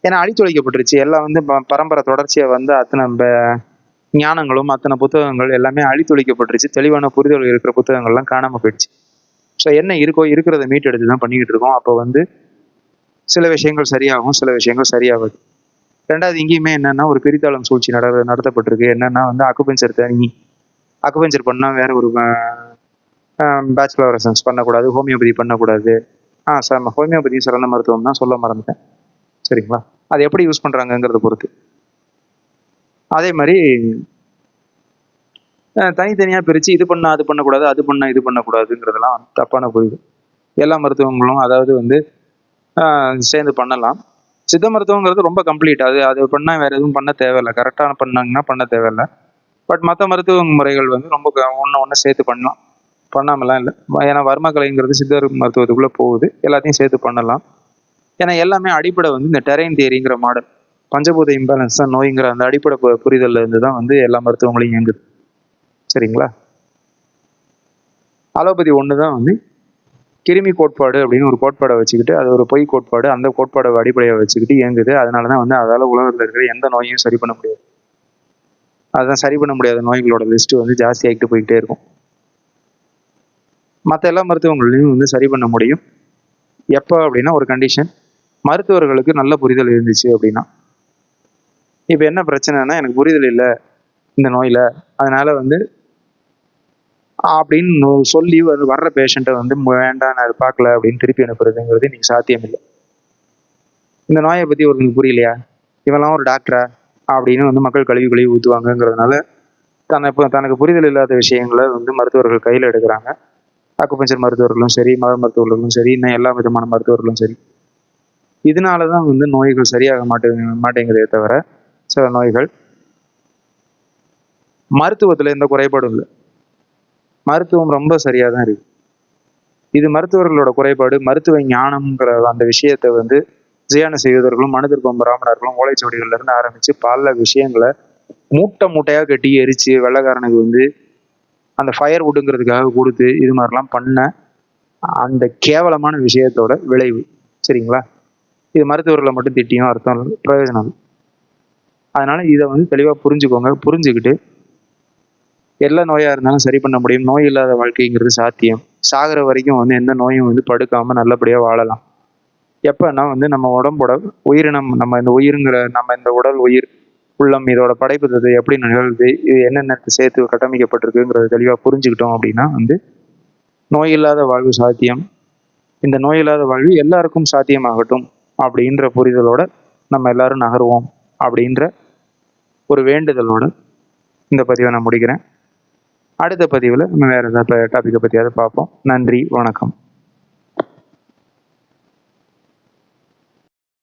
ஏன்னா அழித்தொழிக்கப்பட்டுருச்சு எல்லாம். வந்து பரம்பரை தொடர்ச்சியாக வந்து அத்தனை ஞானங்களும் அத்தனை புத்தகங்கள் எல்லாமே அழித்தொழிக்கப்பட்டுருச்சு. தெளிவான புரிதல் இருக்கிற புத்தகங்கள்லாம் காணாமல் போயிடுச்சு. ஸோ என்ன இருக்கோ இருக்கிறத மீட் எடுத்து தான் பண்ணிக்கிட்டு இருக்கோம். அப்போ வந்து சில விஷயங்கள் சரியாகும், சில விஷயங்கள் சரியாகாது. ரெண்டாவது இங்கேயுமே என்னன்னா ஒரு பிரித்தாளும் சூழ்ச்சி நடத்தப்பட்டிருக்கு. என்னன்னா வந்து அக்குபஞ்சர் தனி, அக்குபஞ்சர் பண்ணா வேற ஒரு பேச்சுலர் எசன்ஸ் பண்ணக்கூடாது, ஹோமியோபதி பண்ணக்கூடாது. ஹோமியோபதி சிறந்த மருத்துவம் தான், சொல்ல மறந்துட்டேன். சரிங்களா? அது எப்படி யூஸ் பண்றாங்கங்கிறத பொறுத்து. அதே மாதிரி தனித்தனியா பிரிச்சு இது பண்ணா அது பண்ணக்கூடாது, அது பண்ணா இது பண்ணக்கூடாதுங்கிறதெல்லாம் தப்பான புரியுது. எல்லா மருத்துவங்களும் அதாவது வந்து சேர்ந்து பண்ணலாம். சித்த மருத்துவங்கிறது ரொம்ப கம்ப்ளீட். அது பண்ணா வேற எதுவும் பண்ண தேவையில்ல. கரெக்டா பண்ணாங்கன்னா பண்ண தேவையில்ல. பட் மற்ற மருத்துவ முறைகள் வந்து ரொம்ப ஒண்ணு சேர்த்து பண்ணலாம். பண்ணாமலாம் இல்லை. ஏன்னா வர்மக்கலைங்கிறது சித்தர் மருத்துவத்துக்குள்ள போகுது. எல்லாத்தையும் சேர்த்து பண்ணலாம். ஏன்னா எல்லாமே அடிப்படை வந்து இந்த டெரைன் தியரிங்கிற மாடல், பஞ்சபூத இம்பேலன்ஸ் தான் நோய்ங்கிற அந்த அடிப்படை புரிதல்ல இருந்து தான் வந்து எல்லா மருத்துவங்களையும் இயங்குது. சரிங்களா? அலோபதி ஒன்று தான் வந்து கிருமி கோட்பாடு அப்படின்னு ஒரு கோட்பாடை வச்சுக்கிட்டு, அது ஒரு பொய் கோட்பாடு, அந்த கோட்பாடை அடிப்படையை வச்சுக்கிட்டு இயங்குது. அதனால தான் வந்து அதால் உலகத்தில் இருக்கிற எந்த நோயையும் சரி பண்ண முடியாது. அதுதான் சரி பண்ண முடியாத நோய்களோட லிஸ்ட்டு வந்து ஜாஸ்தி ஆகிட்டு போய்கிட்டே இருக்கும். மற்ற எல்லா மருத்துவங்களையும் வந்து சரி பண்ண முடியும். எப்போ அப்படின்னா ஒரு கண்டிஷன், மருத்துவர்களுக்கு நல்ல புரிதல் இருந்துச்சு அப்படின்னா. இப்போ என்ன பிரச்சனைனா, எனக்கு புரிதல் இல்லை இந்த நோயில், அதனால வந்து அப்படின்னு சொல்லி வர்ற பேஷண்ட்டை வந்து வேண்டாம் நான் அதை பார்க்கல அப்படின்னு திருப்பி அனுப்புறதுங்கிறது இன்னைக்கு சாத்தியம் இல்லை. இந்த நோயை பற்றி ஒருத்தருக்கு புரியலையா, இவெல்லாம் ஒரு டாக்டரா அப்படின்னு வந்து மக்கள் கழுவி ஊற்றுவாங்கங்கிறதுனால தனக்கு புரிதல் இல்லாத விஷயங்களை வந்து மருத்துவர்கள் கையில் எடுக்கிறாங்க. அக்குபஞ்சர் மருத்துவர்களும் சரி, மத மருத்துவர்களும் சரி, இன்னும் எல்லா விதமான மருத்துவர்களும் சரி. இதனால தான் வந்து நோய்கள் சரியாக மாட்டேங்குதே தவிர, சில நோய்கள் மருத்துவத்தில் எந்த குறைபாடும் இல்லை. மருத்துவம் ரொம்ப சரியாக தான் இருக்கு. இது மருத்துவர்களோட குறைபாடு. மருத்துவ ஞானம்ங்கிற அந்த விஷயத்தை வந்து ஜியான செய்வதர்களும் மனிதர்க்கும் பிராமணர்களும் ஓலைச்சுவடிகள்ல இருந்து ஆரம்பிச்சு பல விஷயங்களை மூட்டையாக கட்டி எரிச்சு வெள்ளைக்காரனுக்கு வந்து அந்த ஃபயர் வுட்டுங்கிறதுக்காக கொடுத்து இது மாதிரிலாம் பண்ண அந்த கேவலமான விஷயத்தோட விளைவு. சரிங்களா? இது மருத்துவர்களை மட்டும் திட்டியும் அர்த்தம் பிரயோஜனம். அதனால இதை வந்து தெளிவாக புரிஞ்சுக்கோங்க. புரிஞ்சுக்கிட்டு எல்லா நோயாக இருந்தாலும் சரி பண்ண முடியும். நோய் இல்லாத வாழ்க்கைங்கிறது சாத்தியம். சாகிற வரைக்கும் வந்து எந்த நோயும் வந்து படுக்காமல் நல்லபடியாக வாழலாம். எப்போன்னா வந்து நம்ம உடம்போட உயிரினம், நம்ம இந்த உயிருங்கிற நம்ம இந்த உடல், உயிர், உள்ளம், இதோட படைப்பு எப்படி நிகழ்வுது, இது என்னென்ன சேர்த்து கட்டமைக்கப்பட்டிருக்குங்கிறத தெளிவாக புரிஞ்சுக்கிட்டோம் அப்படின்னா வந்து நோய் இல்லாத வாழ்வு சாத்தியம். இந்த நோய் இல்லாத வாழ்வு எல்லாருக்கும் சாத்தியமாகட்டும் அப்படின்ற புரிதலோட நம்ம எல்லாரும் நகருவோம் அப்படின்ற ஒரு வேண்டுதலோட இந்த பதிவை நான் முடிக்கிறேன். அடுத்த பதிவில் நம்ம வேறு ஏதாவது டாப்பிக்கை பற்றியாவது பார்ப்போம். நன்றி, வணக்கம்.